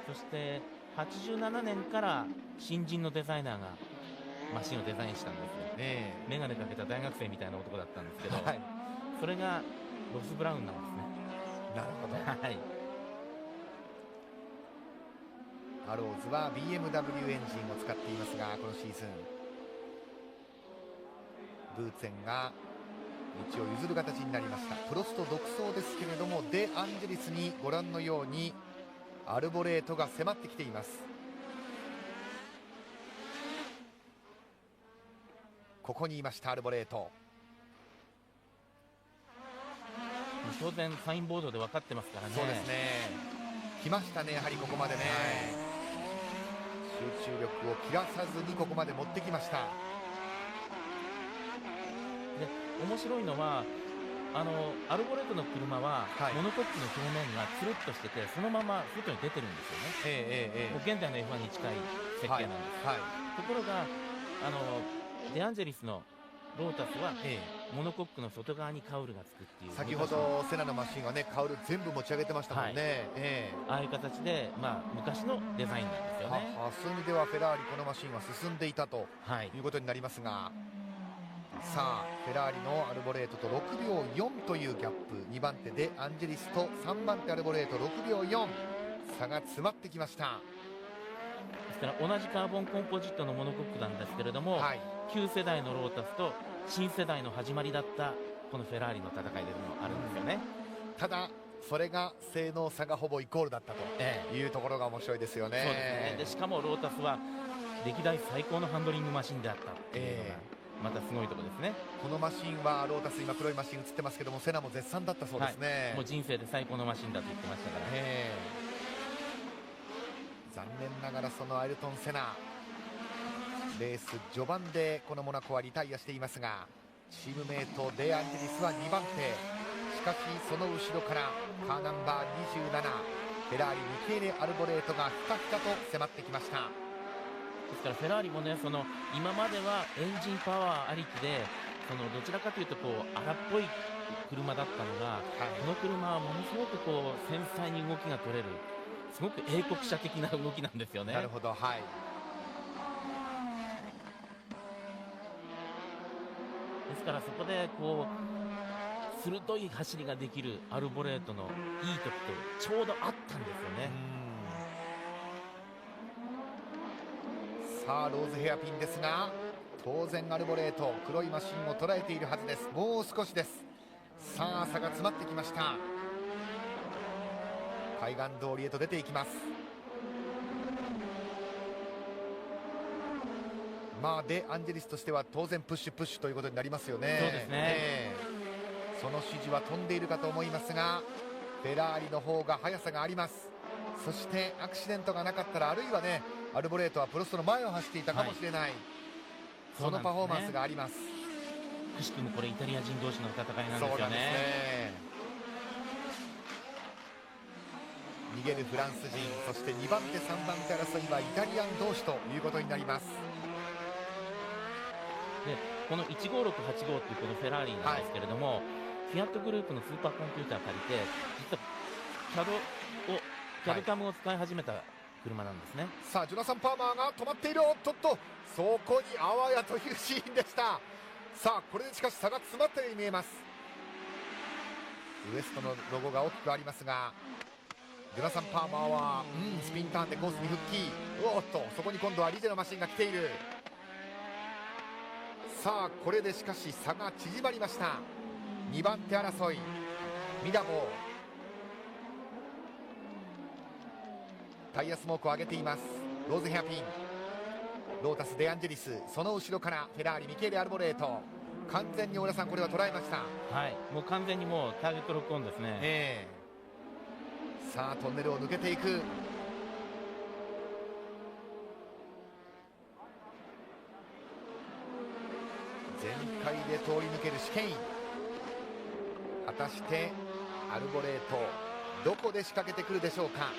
そして87年から新人のデザイナーがマシンをデザインしたんですよ、眼鏡かけた大学生みたいな男だったんですけど、それがロス・ブラウンなんですね。なるほど、アローズは BMW エンジンを使っていますが、このシーズンブーツェンが道を譲る形になりました。プロスト独走ですけれども、デ・アンジェリスにご覧のようにアルボレートが迫ってきています。ここにいました、アルボレート。当然サインボードで分かってますからね。そうですね、来ましたね、やはりここまでね、集中力を切らさずにここまで持ってきました。で面白いのはアルボレートの車は、モノコックの表面がつるっとしててそのまま外に出てるんですよね、もう現代の F1 に近い設計なんです、ところがデアンジェリスのロータスは、モノコックの外側にカウルがつくっていう。先ほどセナのマシンはねカウル全部持ち上げてましたもんね、ああいう形で、昔のデザインなんですよね。そういう意味ではフェラーリこのマシンは進んでいたということになりますが、さあフェラーリのアルボレートと6秒4というギャップ、2番手でアンジェリスと3番手アルボレート6秒4、差が詰まってきました。ですから同じカーボンコンポジットのモノコックなんですけれども、旧世代のロータスと新世代の始まりだったこのフェラーリの戦いでもあるんですよね。ただそれが性能差がほぼイコールだったというところが面白いですよね。そうですね。でしかもロータスは歴代最高のハンドリングマシンであったっていうのがまたすごいところですね。このマシンはロータス、今黒いマシン映ってますけども、セナも絶賛だったそうですね。もう人生で最高のマシンだと言ってましたから、残念ながらそのアイルトン・セナレース序盤でこのモナコはリタイアしていますが、チームメイトデアンジェリスは2番手、しかしその後ろからカーナンバー27フェラーリミケーレ・アルボレートがひたひたと迫ってきました。ですからフェラーリもね、今まではエンジンパワーありきでどちらかというと荒っぽい車だったのが、この車はものすごく繊細に動きが取れる、すごく英国車的な動きなんですよね。なるほど、はい。ですからそこで鋭い走りができるアルボレートのいい時とちょうどあったんですよね。さあローズヘアピンですが、当然アルボレート黒いマシンを捉えているはずです。もう少しです。さあ差が詰まってきました。海岸通りへと出ていきます。でアンジェリスとしては当然プッシュプッシュということになりますよね。そうですね、その指示は飛んでいるかと思いますが、フェラーリの方が速さがあります。そしてアクシデントがなかったら、あるいはねアルボレートはプロストの前を走っていたかもしれない、そのパフォーマンスがあります。くしくもこれイタリア人同士の戦いなんですよね。そうなんですね。逃げるフランス人、そして2番手3番手争いはイタリアン同士ということになります。でこの15685っていうこのフェラーリなんですけれども、フィアットグループのスーパーコンピューターを借りて、実はキャドカムを使い始めた車なんですね。さあジョナサン・パーマーが止まっている。おっとっと、そこにあわやというシーンでした。さあこれでしかし差が詰まったように見えます。ウエストのロゴが大きくありますが、ジョナサン・パーマーは、スピンターンでコースに復帰。おっと、そこに今度はリジェのマシンが来ている。さあこれでしかし差が縮まりました。2番手争い、ミダボータイヤスモークを上げています。ローズヘアピン、ロータスデアンジェリス、その後ろからフェラーリミケーレ・アルボレート、完全に小田さんこれは捉えました。もう完全にもうターゲットロックオンですね。さあトンネルを抜けていく。全開で通り抜けるシケイン、果たしてアルボレートどこで仕掛けてくるでしょうか。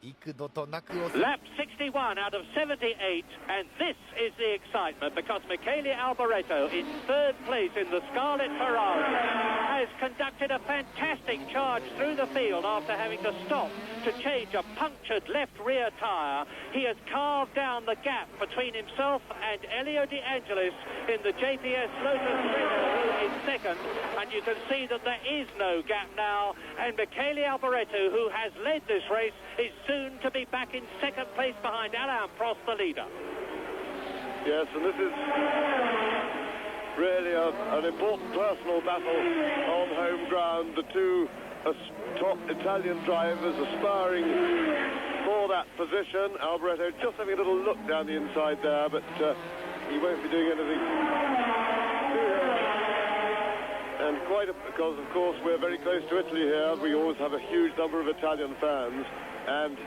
幾度となくを Lap 61 out of 78, and this is the excitement because Michele Alboreto in third place in the Scarlet Ferrari has conducted a fantastic charge through the field after having to stop to change a punctured left rear tyre. He has carved down the gap between himself and Elio De Angelis in the JPS Lotus-Renault in second, and you can see that there is no gap now, and Michele Alboreto, who has led this race, is soon to be back in second place behind Alain Prost, the leader. Yes, and this is really an important personal battle on home ground. The two top Italian drivers aspiring for that position. Alboreto just having a little look down the inside there, but he won't be doing anything. And because of course we're very close to Italy here, we always have a huge number of Italian fans, and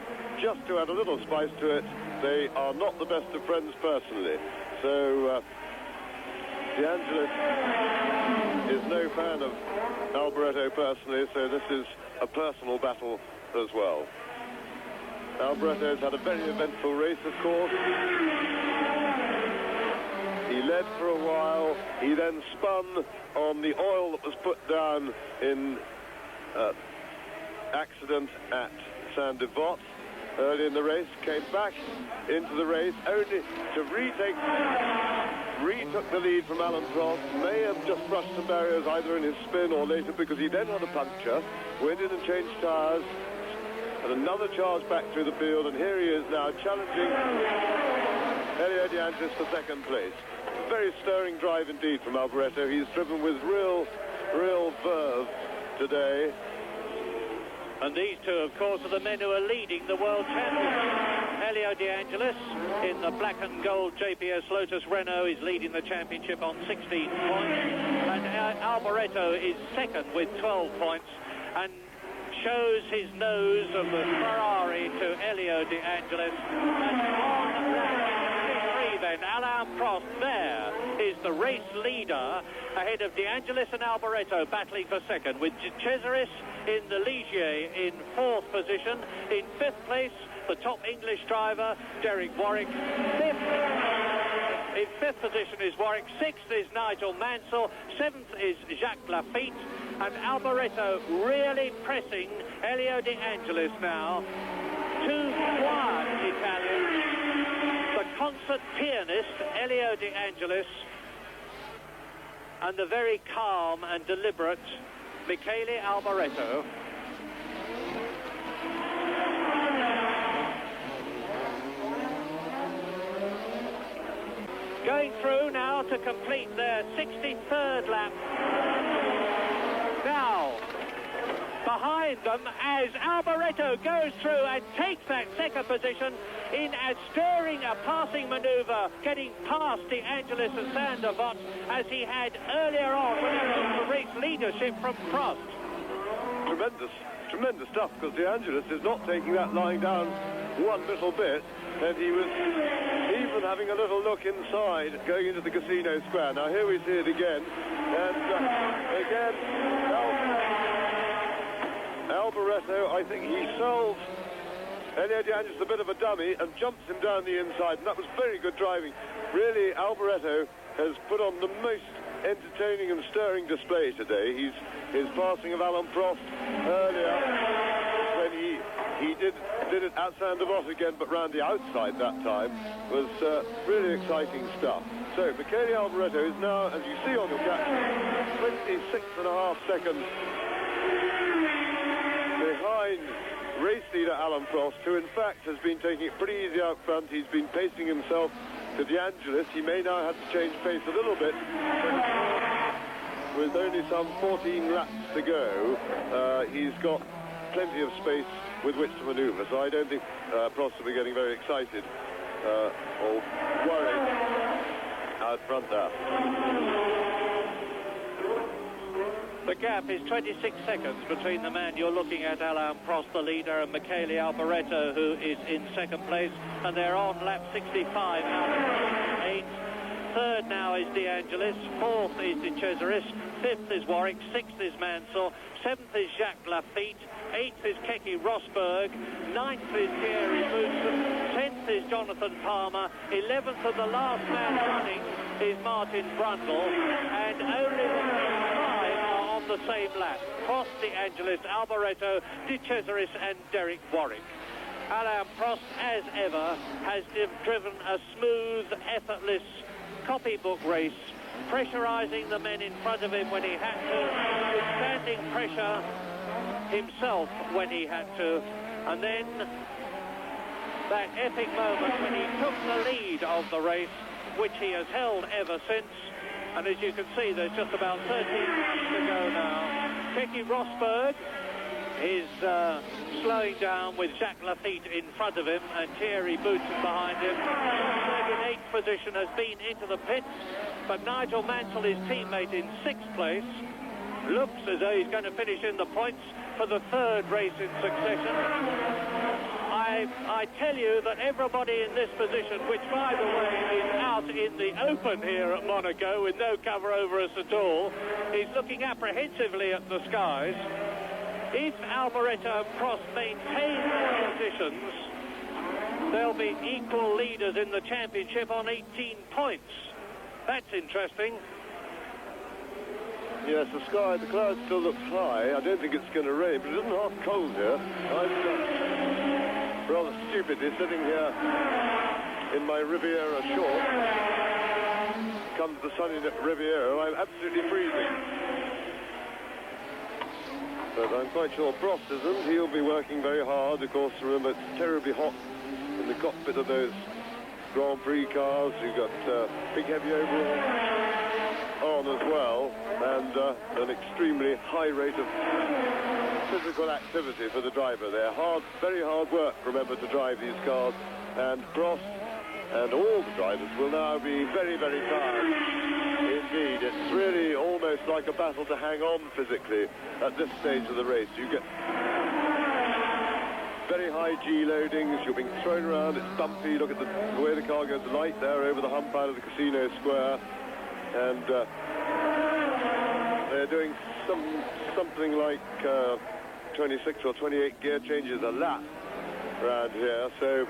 just to add a little spice to it, they are not the best of friends personally. So De Angelis is no fan of Alboreto personally, so this is a personal battle as well. Alboreto's had a very eventful race, of course. He He led for a while. He then spun on the oil that was put down in accident at Saint-Devote early in the race, came back into the race only to retook the lead from Alain Prost, may have just brushed the barriers either in his spin or later, because he then had a puncture, went in and changed tyres, and another charge back through the field, and here he is now challenging Elio De Angelis for second place. A very stirring drive indeed from Alboreto. He's driven with real verve today. And these two, of course, are the men who are leading the World Championship. Elio De Angelis in the black and gold JPS Lotus-Renault is leading the championship on 16 points. And Alboreto is second with 12 points and shows his nose of the Ferrari to Elio De Angelis. And on lap 63 then, Alain Prost there is the race leader ahead of De Angelis and Alboreto battling for second, with Cesaris in the Ligier in fourth position. In fifth place, the top English driver, Derek Warwick. In fifth position is Warwick. Sixth is Nigel Mansell. Seventh is Jacques Lafitte. And Alboreto really pressing Elio De Angelis now. Two quiet Italians. The concert pianist, Elio De Angelis, and the very calm and deliberate Michele Alboreto. Going through now to complete their 63rd lap. Now, behind them as Alboreto goes through and takes that second position in as stirring a passing manoeuvre, getting past De Angelis and Saint-Devote as he had earlier on when he took the race leadership from Prost. Tremendous stuff, because De Angelis is not taking that lying down one little bit, and he was even having a little look inside going into the casino square. Now here we see it again, and again Alboreto, I think he solves Elio De Angelis a bit of a dummy and jumps him down the inside, and that was very good driving. Really, Alboreto has put on the most entertaining and stirring display today. His passing of Alain Prost earlier, when he did it at Saint-Devote again, but round the outside that time, was really exciting stuff. So Michele Alboreto is now, as you see on your caption, 26.5 seconds behind race leader Alain Prost, who in fact has been taking it pretty easy out front. He's been pacing himself to De Angelis. He may now have to change pace a little bit. With only some 14 laps to go, he's got plenty of space with which to manoeuvre, so I don't think Prost will be getting very excited or worried out front there. The gap is 26 seconds between the man you're looking at, Alain Prost, the leader, and Michele Alboreto, who is in second place, and they're on lap 65 out of 8. Third now is De Angelis, fourth is De Cesaris, fifth is Warwick, sixth is Mansell, seventh is Jacques Lafitte, eighth is Keke Rosberg, ninth is Thierry Boutsen, 10th is Jonathan Palmer, 11th of the last man running is Martin Brundle, and only five are on the same lap. Prost, De Angelis, Alboreto, De Cesaris and Derek Warwick. Alain Prost, as ever, has driven a smooth, effortless copybook race, pressurizing the men in front of him when he had to, withstanding pressure himself when he had to, and then that epic moment when he took the lead of the race, which he has held ever since. And as you can see, there's just about 13 laps to go now. Keke Rosberg is slowing down with Jacques Lafitte in front of him and Thierry Boutsen behind him. Rosberg in 8th position has been into the pits, but Nigel Mansell, his teammate, in 6th place. Looks as though he's going to finish in the points for the third race in succession. I tell you that everybody in this position, which by the way is out in the open here at Monaco with no cover over us at all, is looking apprehensively at the skies. If Alboreto and Prost maintain their positions, they'll be equal leaders in the championship on 18 points. That's interesting. Yes, the cloud still looks high. I don't think it's going to rain, but it isn't half cold here. I'm rather stupidly sitting here in my Riviera shorts. Comes the sunny Riviera. I'm absolutely freezing. But I'm quite sure Prost isn't. He'll be working very hard. Of course, remember, it's terribly hot in the cockpit of those Grand Prix cars. You've got big heavy overalls on as well, and an extremely high rate of physical activity for the driver there. Very hard work, remember, to drive these cars, and Prost and all the drivers will now be very, very tired indeed. It's really almost like a battle to hang on physically at this stage of the race. You get very high G loadings, you're being thrown around, it's bumpy. Look at the way the car goes light there over the hump out of the Casino Square, and they're doing something like 26 or 28 gear changes a lap around here. So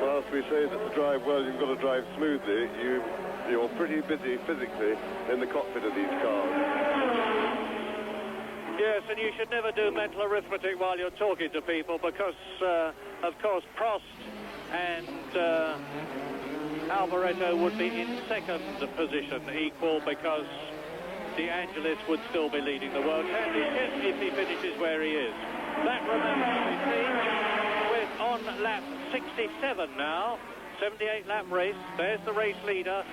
whilst we say that to drive well you've got to drive smoothly, you're pretty busy physically in the cockpit of these cars. Yes, and you should never do mental arithmetic while you're talking to people, because of course Prost and Alboreto would be in second position, equal, because De Angelis would still be leading the World Championship if he finishes where he is. That remains to be seen. We're on lap 67 now, 78-lap race. There's the race leader.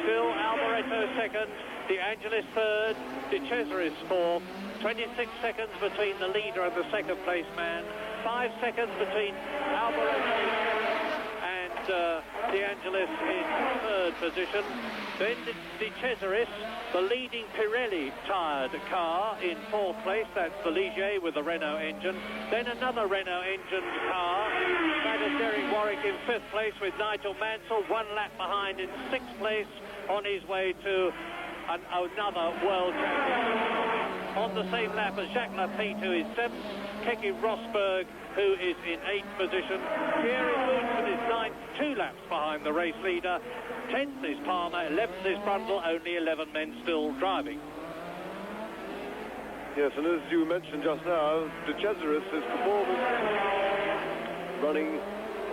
Still Alboreto second, De Angelis third, De Cesaris fourth. 26 seconds between the leader and the second place man. 5 seconds between Alboreto and De Angelis in third position. Then De Cesaris, the leading Pirelli tired car, in fourth place. That's the Ligier with the Renault engine. Then another Renault engined car. That is Derek Warwick in fifth place with Nigel Mansell, 1 lap behind in sixth place, on his way to another world championship. On the same lap as Jacques Lafitte, who is 7th, Keke Rosberg, who is in 8th position. Thierry Boutsen is 9th, 2 laps behind the race leader. 10th is Palmer, 11th is Brundle, only 11 men still driving. Yes, and as you mentioned just now, De Cesaris is running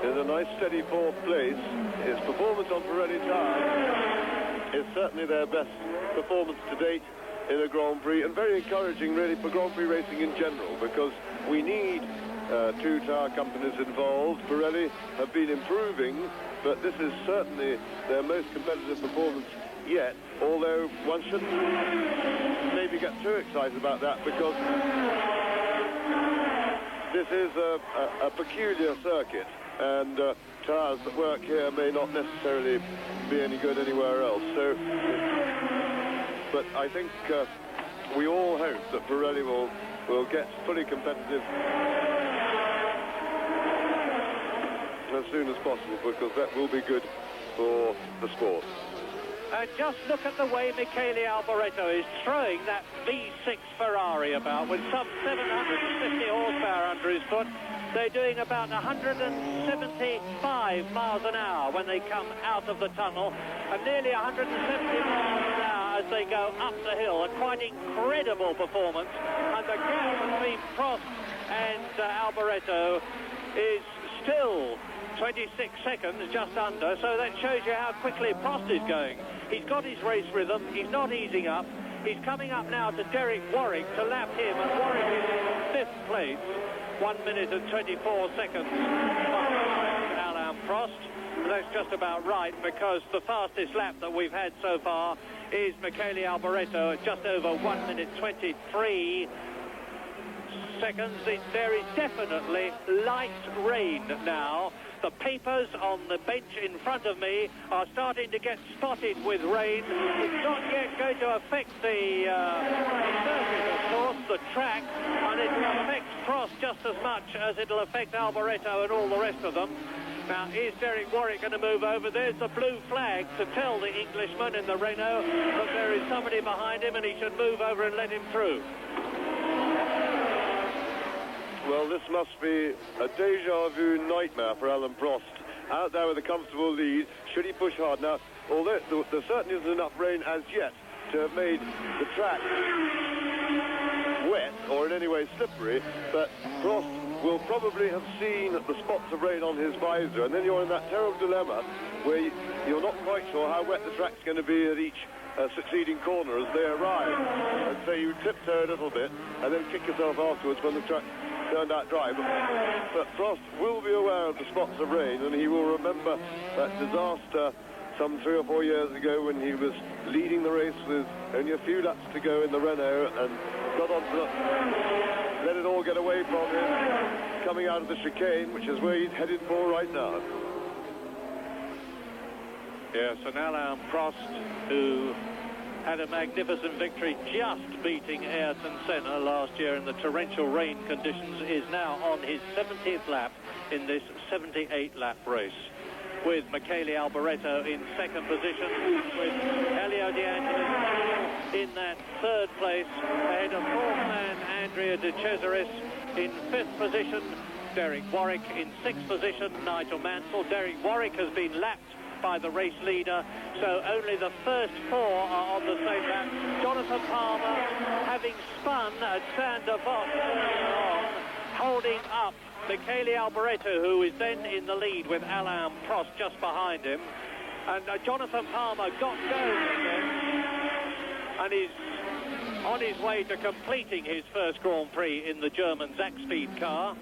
in a nice steady fourth place. His performance on Pirelli tires is certainly their best performance to date in a Grand Prix, and very encouraging really for Grand Prix racing in general, because we need 2 tyre companies involved. Pirelli have been improving, but this is certainly their most competitive performance yet, although one shouldn't maybe get too excited about that, because this is a peculiar circuit, and tyres that work here may not necessarily be any good anywhere else. So, but I think we all hope that Pirelli will get fully competitive as soon as possible, because that will be good for the sport. And just look at the way Michele Alboreto is throwing that V6 Ferrari about, with some 750 horsepower under his foot. They're doing about 175 miles an hour when they come out of the tunnel, and nearly 170 miles an hour as they go up the hill. A quite incredible performance, and the gap between Prost and Alboreto is still 26 seconds, just under, so that shows you how quickly Prost is going. He's got his race rhythm, he's not easing up. He's coming up now to Derek Warwick to lap him, and Warwick is in 5th place, 1 minute and 24 seconds behind Alain Prost. And that's just about right, because the fastest lap that we've had so far is Michele Alboreto at just over 1 minute 23 seconds. There is definitely light rain now. The papers on the bench in front of me are starting to get spotted with rain. It's not yet going to affect the circuit, of course, the track, and it affects Prost just as much as it'll affect Alboreto and all the rest of them. Now, is Derek Warwick going to move over? There's the blue flag to tell the Englishman in the Renault that there is somebody behind him and he should move over and let him through. Well, this must be a deja vu nightmare for Alain Prost. out there with a comfortable lead. Should he push hard? Now, although there certainly isn't enough rain as yet to have made the track wet or in any way slippery, but Prost will probably have seen the spots of rain on his visor, and then you're in that terrible dilemma where you're not quite sure how wet the track's going to be at each succeeding corner as they arrive. And so you tiptoe a little bit and then kick yourself afterwards when the track turned out dry. But Prost will be aware of the spots of rain, and he will remember that disaster some 3 or 4 years ago when he was leading the race with only a few laps to go in the Renault and got on to let it all get away from him coming out of the chicane, which is where he's headed for right now. Yes, and Alain Prost, who had a magnificent victory just beating Ayrton Senna last year in the torrential rain conditions, is now on his 70th lap in this 78-lap race, with Michele Alboreto in second position, with Elio De Angelis in that third place, ahead of fourth man Andrea De Cesaris in fifth position, Derek Warwick in sixth position, Nigel Mansell. Derek Warwick has been lapped by the race leader, so only the first 4 are on the same lap. Jonathan Palmer, having spun at Saint-Devote, holding up Michele Alboreto, who is then in the lead with Alain Prost just behind him. And Jonathan Palmer got going again and is on his way to completing his first Grand Prix in the German Zack-Speed car,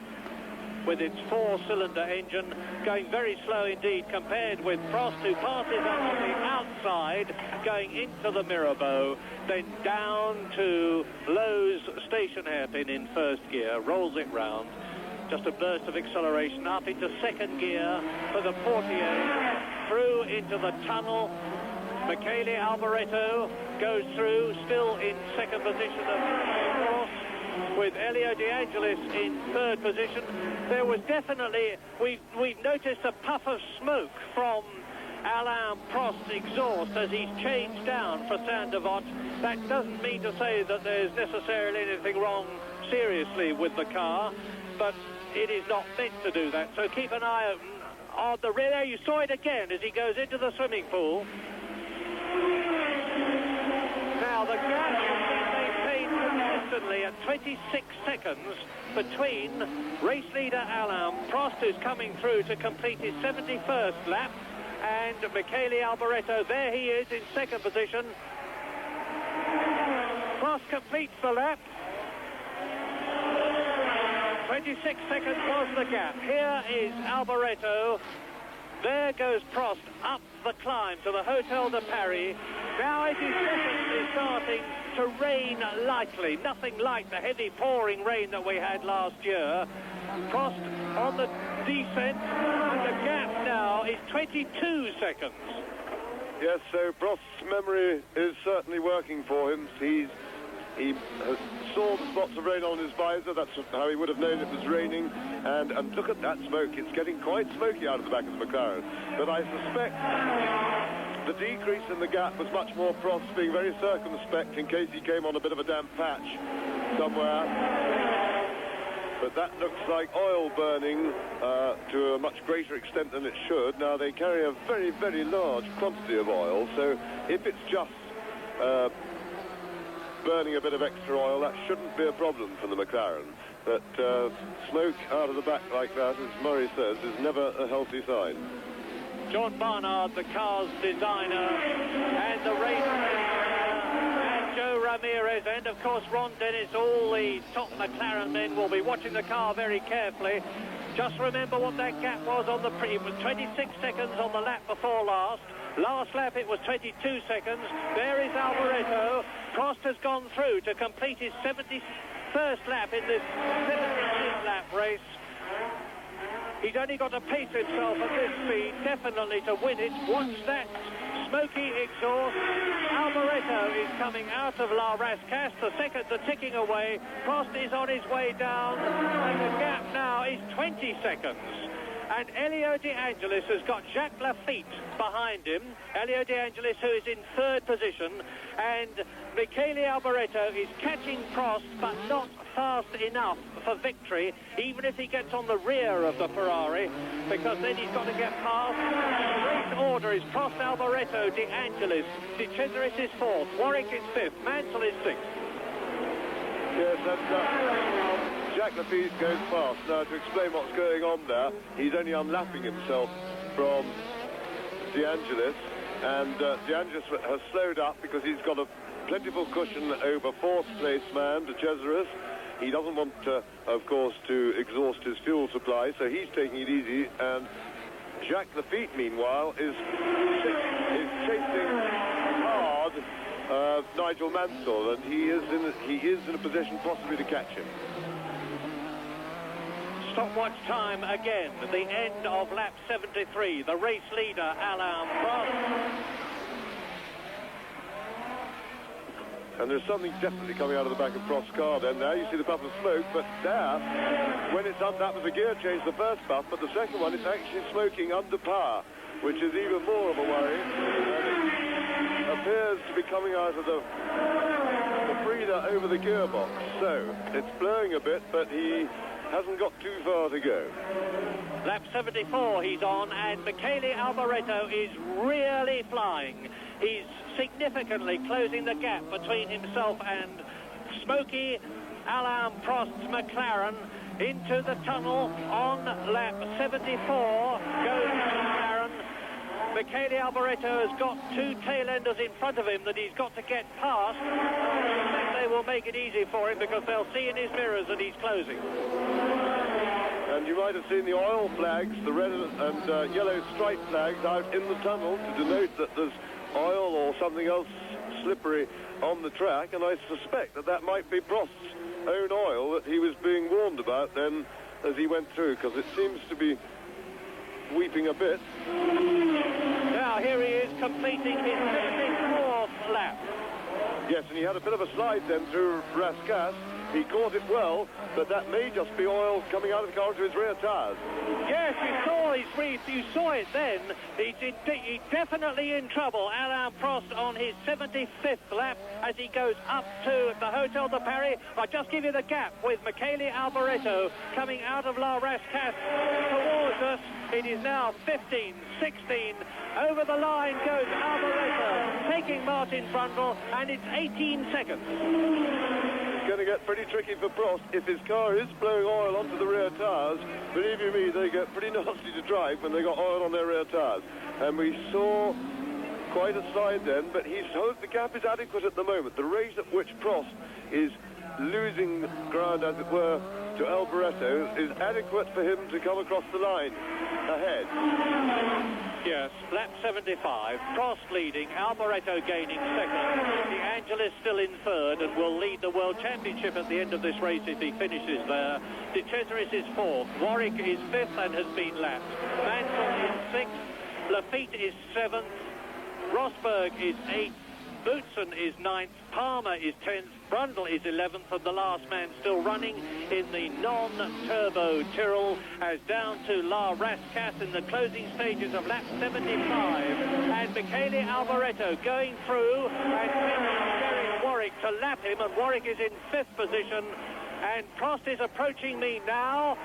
with its 4-cylinder engine, going very slow indeed compared with Prost, who passes on the outside, going into the Mirabeau, then down to Lowe's station hairpin in first gear, rolls it round. Just a burst of acceleration up into second gear for the Portier, through into the tunnel. Michele Alboreto goes through, still in second position of Prost, with Elio De Angelis in third position. There was definitely, we've noticed a puff of smoke from Alain Prost's exhaust as he's changed down for Saint-Devote. That doesn't mean to say that there's necessarily anything wrong seriously with the car, but it is not meant to do that. So keep an eye open on the rear. There you saw it again as he goes into the swimming pool. Now the gap at 26 seconds between race leader Alain Prost, who's coming through to complete his 71st lap, and Michele Alboreto. There he is in second position. Prost completes the lap. 26 seconds was the gap. Here is Alboreto. There goes Prost up the climb to the Hotel de Paris. Now it is definitely starting to rain lightly, nothing like the heavy pouring rain that we had last year. Prost on the descent, and the gap now is 22 seconds. Yes, so Prost's memory is certainly working for him. He saw the spots of rain on his visor. That's how he would have known it was raining. And look at that smoke. It's getting quite smoky out of the back of the McLaren. But I suspect the decrease in the gap was much more Prost being very circumspect in case he came on a bit of a damp patch somewhere. But that looks like oil burning to a much greater extent than it should. Now, they carry a very, very large quantity of oil, so if it's just burning a bit of extra oil, that shouldn't be a problem for the McLaren. But smoke out of the back like that, as Murray says, is never a healthy sign. John Barnard, the car's designer, and the race and Joe Ramirez, and of course Ron Dennis, all the top McLaren men will be watching the car very carefully. Just remember what that gap was on the Prix. It was 26 seconds on the lap before last. Last lap it was 22 seconds. There is Alboreto. Prost has gone through to complete his 71st lap in this 76th lap race. He's only got to pace himself at this speed, definitely to win it. Watch that smoky exhaust. Alboreto is coming out of La Rascasse. The seconds are ticking away. Prost is on his way down, and the gap now is 20 seconds. And Elio De Angelis has got Jacques Lafitte behind him. Elio De Angelis, who is in third position, and Michele Alboreto is catching Prost, but not fast enough for victory, even if he gets on the rear of the Ferrari, because then he's got to get past. The race order is Prost, Alboreto, De Angelis. De Cesaris is fourth, Warwick is fifth, Mansell is sixth. Yes, and Jacques Lafitte goes fast. Now, to explain what's going on there, he's only unlapping himself from De Angelis, and De Angelis has slowed up because he's got a plentiful cushion over fourth place man, De Cesaris. He doesn't want, of course, to exhaust his fuel supply, so he's taking it easy, and Jacques Lafitte, meanwhile, is chasing hard Nigel Mansell, and he is in a position possibly to catch him. Stopwatch time again, the end of lap 73. The race leader, Alain Prost. And there's something definitely coming out of the back of Prost's car then. Now you see the puff of smoke, but there, when it's up, that was a gear change, the first puff, but the second one, it's actually smoking under power, which is even more of a worry. And it appears to be coming out of the breather over the gearbox. So, it's blowing a bit, but he hasn't got too far to go. Lap 74 he's on, and Michele Alboreto is really flying. He's significantly closing the gap between himself and Smoky Alain Prost's McLaren. Into the tunnel on lap 74 goes McLaren. Michele Alboreto has got two tail-enders in front of him that he's got to get past. I think they will make it easy for him because they'll see in his mirrors that he's closing. And you might have seen the oil flags, the red and yellow stripe flags out in the tunnel to denote that there's oil or something else slippery on the track, and I suspect that that might be Prost's own oil that he was being warned about then as he went through, because it seems to be weeping a bit. Now here he is completing his 54th lap. Yes, and he had a bit of a slide then through Rascasse. He caught it well, but that may just be oil coming out of the car into his rear tyres. Yes, you saw it then. He's definitely in trouble. Alain Prost on his 75th lap as he goes up to the Hotel de Paris. I'll just give you the gap with Michele Alboreto coming out of La Rascasse towards us. It is now 15, 16. Over the line goes Alboreto, taking Martin Brundle, and it's 18 seconds. It's going to get pretty tricky for Prost. If his car is blowing oil onto the rear tyres, believe you me, they get pretty nasty to drive when they got oil on their rear tyres. And we saw quite a slide then, but the gap is adequate at the moment. The rate at which Prost is losing ground, as it were, to Alboreto is adequate for him to come across the line ahead. Yes, lap 75, Prost leading, Alboreto gaining second. De Angelis still in third and will lead the World Championship at the end of this race if he finishes there. De Cesaris is fourth, Warwick is fifth and has been lapped. Mansell is sixth, Lafitte is seventh, Rosberg is eighth, Boutsen is ninth, Palmer is 10th, Brundle is 11th, and the last man still running in the non-turbo Tyrrell as down to La Rascasse in the closing stages of lap 75. And Michele Alboreto going through and Derek Warwick to lap him, and Warwick is in fifth position. And Prost is approaching me now.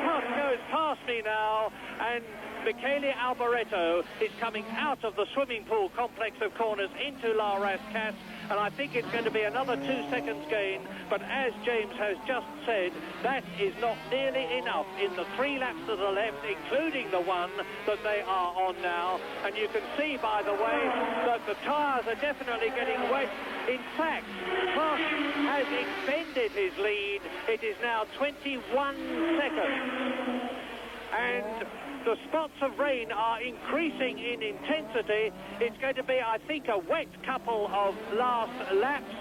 Prost goes past me now, and Michele Alboreto is coming out of the swimming pool complex of corners into La Rascasse, and I think it's going to be another 2 seconds gain, but as James has just said, that is not nearly enough in the 3 laps to the left, including the one that they are on now. And you can see, by the way, that the tyres are definitely getting wet. In fact, Prost has extended his lead. It is now 21 seconds. And the spots of rain are increasing in intensity. It's going to be, I think, a wet couple of last laps.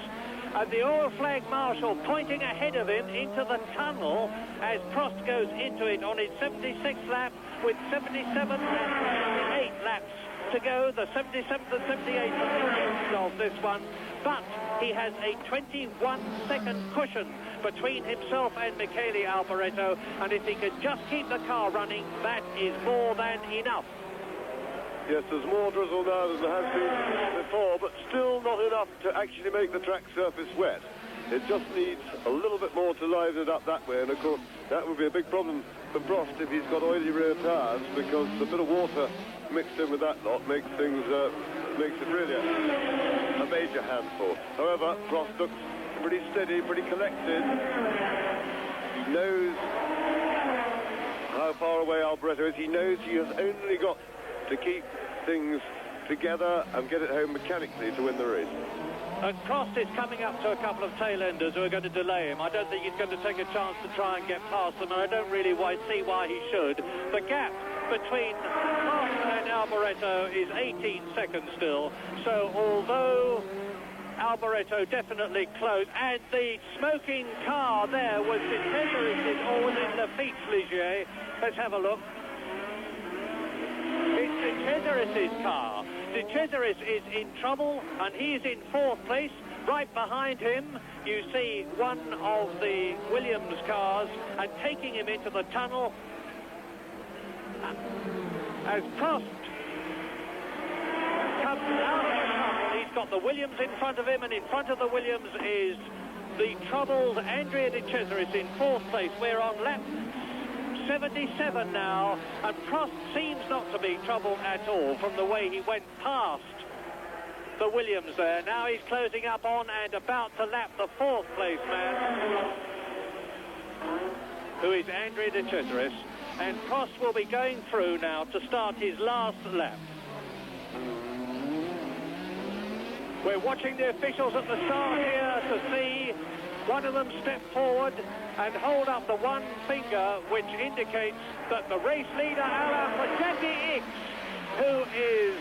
And the oil flag marshal pointing ahead of him into the tunnel as Prost goes into it on his 76th lap with 77 and 78 laps to go. The 77th and 78th of this one. but he has a 21-second cushion between himself and Michele Alboreto, and if he can just keep the car running, that is more than enough. Yes, there's more drizzle now than there has been before, but still not enough to actually make the track surface wet. It just needs a little bit more to liven it up that way, and of course that would be a big problem for Prost if he's got oily rear tyres, because a bit of water mixed in with that lot makes things makes it really a major handful. However, Prost looks pretty steady, pretty collected. He knows how far away Alboreto is. He knows he has only got to keep things together and get it home mechanically to win the race. And Prost is coming up to a couple of tail-enders who are going to delay him. I don't think he's going to take a chance to try and get past them, and I don't really see why he should. The gap between Prost and Alboreto is 18 seconds still, so although Alboreto definitely close, and the smoking car there was De Cesaris's, or was it Lafitte's Ligier? Let's have a look. It's De Cesaris's car. De Cesaris is in trouble, and he is in 4th place. Right behind him, you see one of the Williams cars, and taking him into the tunnel as Prost comes out of the tunnel. He's got the Williams in front of him, and in front of the Williams is the troubled Andrea De Cesaris in 4th place. We're on lap 77 now, and Prost seems not to be troubled at all from the way he went past the Williams there. Now he's closing up on and about to lap the 4th place man, who is Andrea De Cesaris, and Prost will be going through now to start his last lap. We're watching the officials at the start here to see one of them step forward and hold up the one finger, which indicates that the race leader, Alain Prost, who is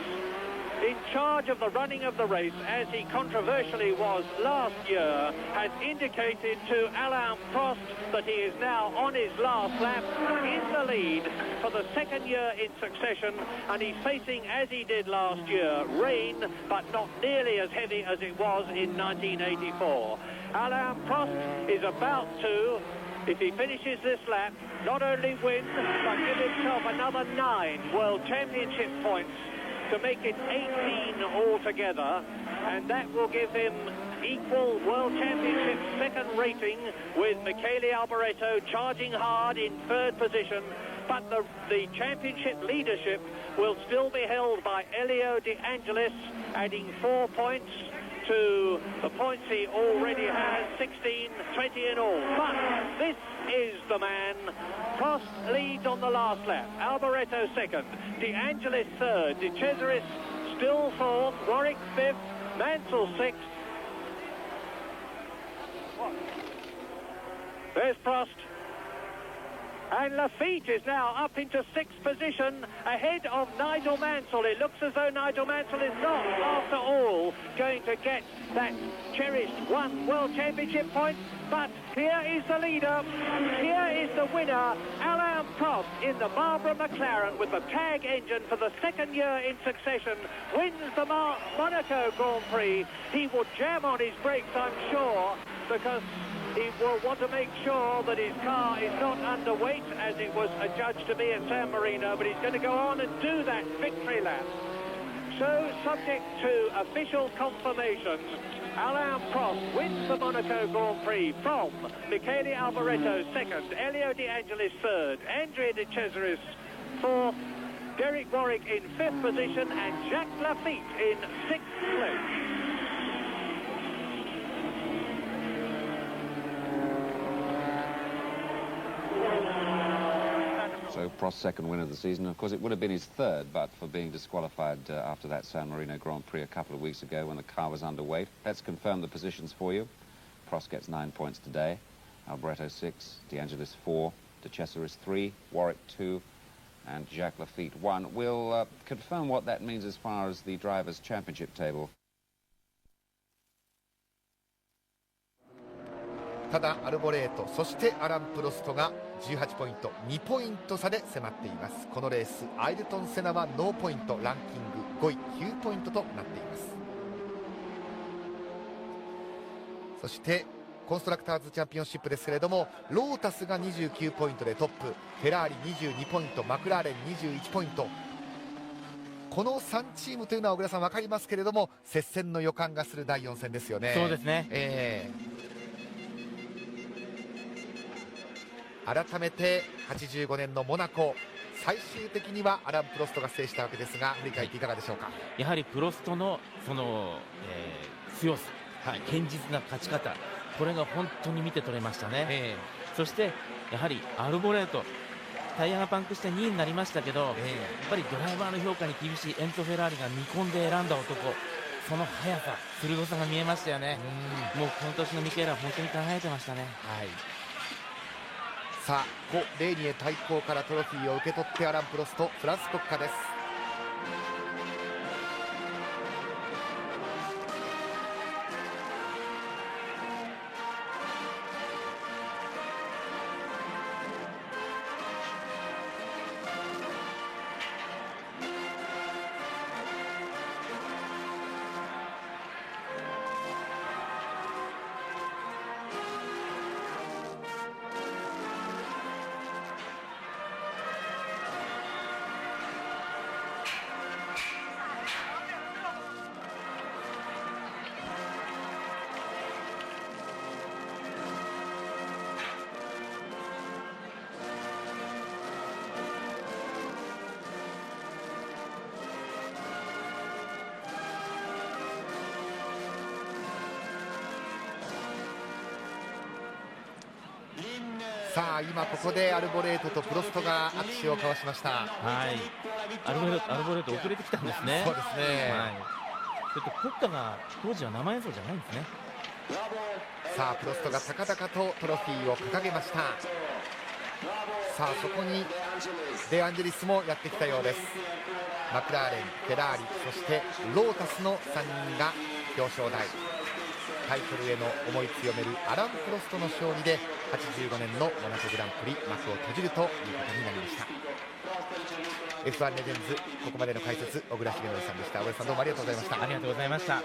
in charge of the running of the race, as he controversially was last year, has indicated to Alain Prost that he is now on his last lap in the lead for the 2nd year in succession, and he's facing, as he did last year, rain, but not nearly as heavy as it was in 1984. Alain Prost is about to, if he finishes this lap, not only win, but give himself another 9 World Championship points to make it 18 altogether, and that will give him equal World Championship 2nd rating with Michele Alboreto charging hard in 3rd position, but the championship leadership will still be held by Elio De Angelis, adding 4 points to the points he already has, 16, 20 in all. But this is the man. Prost leads on the last lap. Alboreto 2nd, De Angelis 3rd, De Cesaris still 4th, Warwick 5th, Mansell 6th. There's Prost. And Lafitte is now up into 6th position, ahead of Nigel Mansell. It looks as though Nigel Mansell is not, after all, going to get that cherished 1 World Championship point. But here is the leader, here is the winner, Alain Prost, in the Marlboro McLaren with the tag engine for the 2nd year in succession, wins the Monaco Grand Prix. He will jam on his brakes, I'm sure, because he will want to make sure that his car is not underweight, as it was adjudged to be at San Marino, but he's going to go on and do that victory lap. So, subject to official confirmation, Alain Prost wins the Monaco Grand Prix from Michele Alboreto 2nd, Elio De Angelis 3rd, Andrea De Cesaris 4th, Derek Warwick in 5th position, and Jacques Lafitte in 6th place. So Prost's 2nd win of the season. Of course, it would have been his 3rd, but for being disqualified after that San Marino Grand Prix a couple of weeks ago when the car was underweight. Let's confirm the positions for you. Prost gets 9 points today. Alboreto 6, De Angelis 4, De Cesaris 3, Warwick 2, and Jacques Lafitte 1. We'll confirm what that means as far as the Drivers' Championship table. ただアルボレート、そしてアラン・プロストが18ポイント、2ポイント差で迫っています。このレース、アイルトン・セナはノーポイント、ランキング5位、9ポイントとなっています。そしてコンストラクターズチャンピオンシップですけれども、ロータスが29ポイントでトップ、フェラーリ22ポイント、マクラーレン21ポイント。この3チームというのは小倉さん分かりますけれども、接戦の予感がする第4戦ですよね。そうですね、改めて85年のモナコ、最終的にはアラン・プロストが制したわけですが、振り返っていかがでしょうか。やはりプロストのその、強さ、堅実な勝ち方、これが本当に見て取れましたね。そしてやはりアルボレート、タイヤがパンクして2位になりましたけど、やっぱりドライバーの評価に厳しいエンツォ・フェラーリが見込んで選んだ男、その速さ、鋭さが見えましたよね。もうこの年のミケーラは本当に輝いてましたね。さあ、コ・レーニエ対抗からトロフィーを受け取ってアラン・プロスト、フランス国歌です。さあ、今ここでアルボレートとプロストが握手を交わしました。アルボレート遅れてきたんですね。そうですね。ちょっと国歌が当時は生演奏じゃないんですね。さあ、プロストが高々とトロフィーを掲げました。さあ、そこにデアンジェリスもやってきたようです。マクラーレン、フェラーリ、そしてロータスの3人が表彰台。タイトルへの思い強めるアラン・プロストの勝利で85年のモナコグランプリ幕を閉じるということになりました。 F1 レジェンズ、ここまでの解説小倉重則さんでした。小倉さん、どうもありがとうございました。ありがとうございました。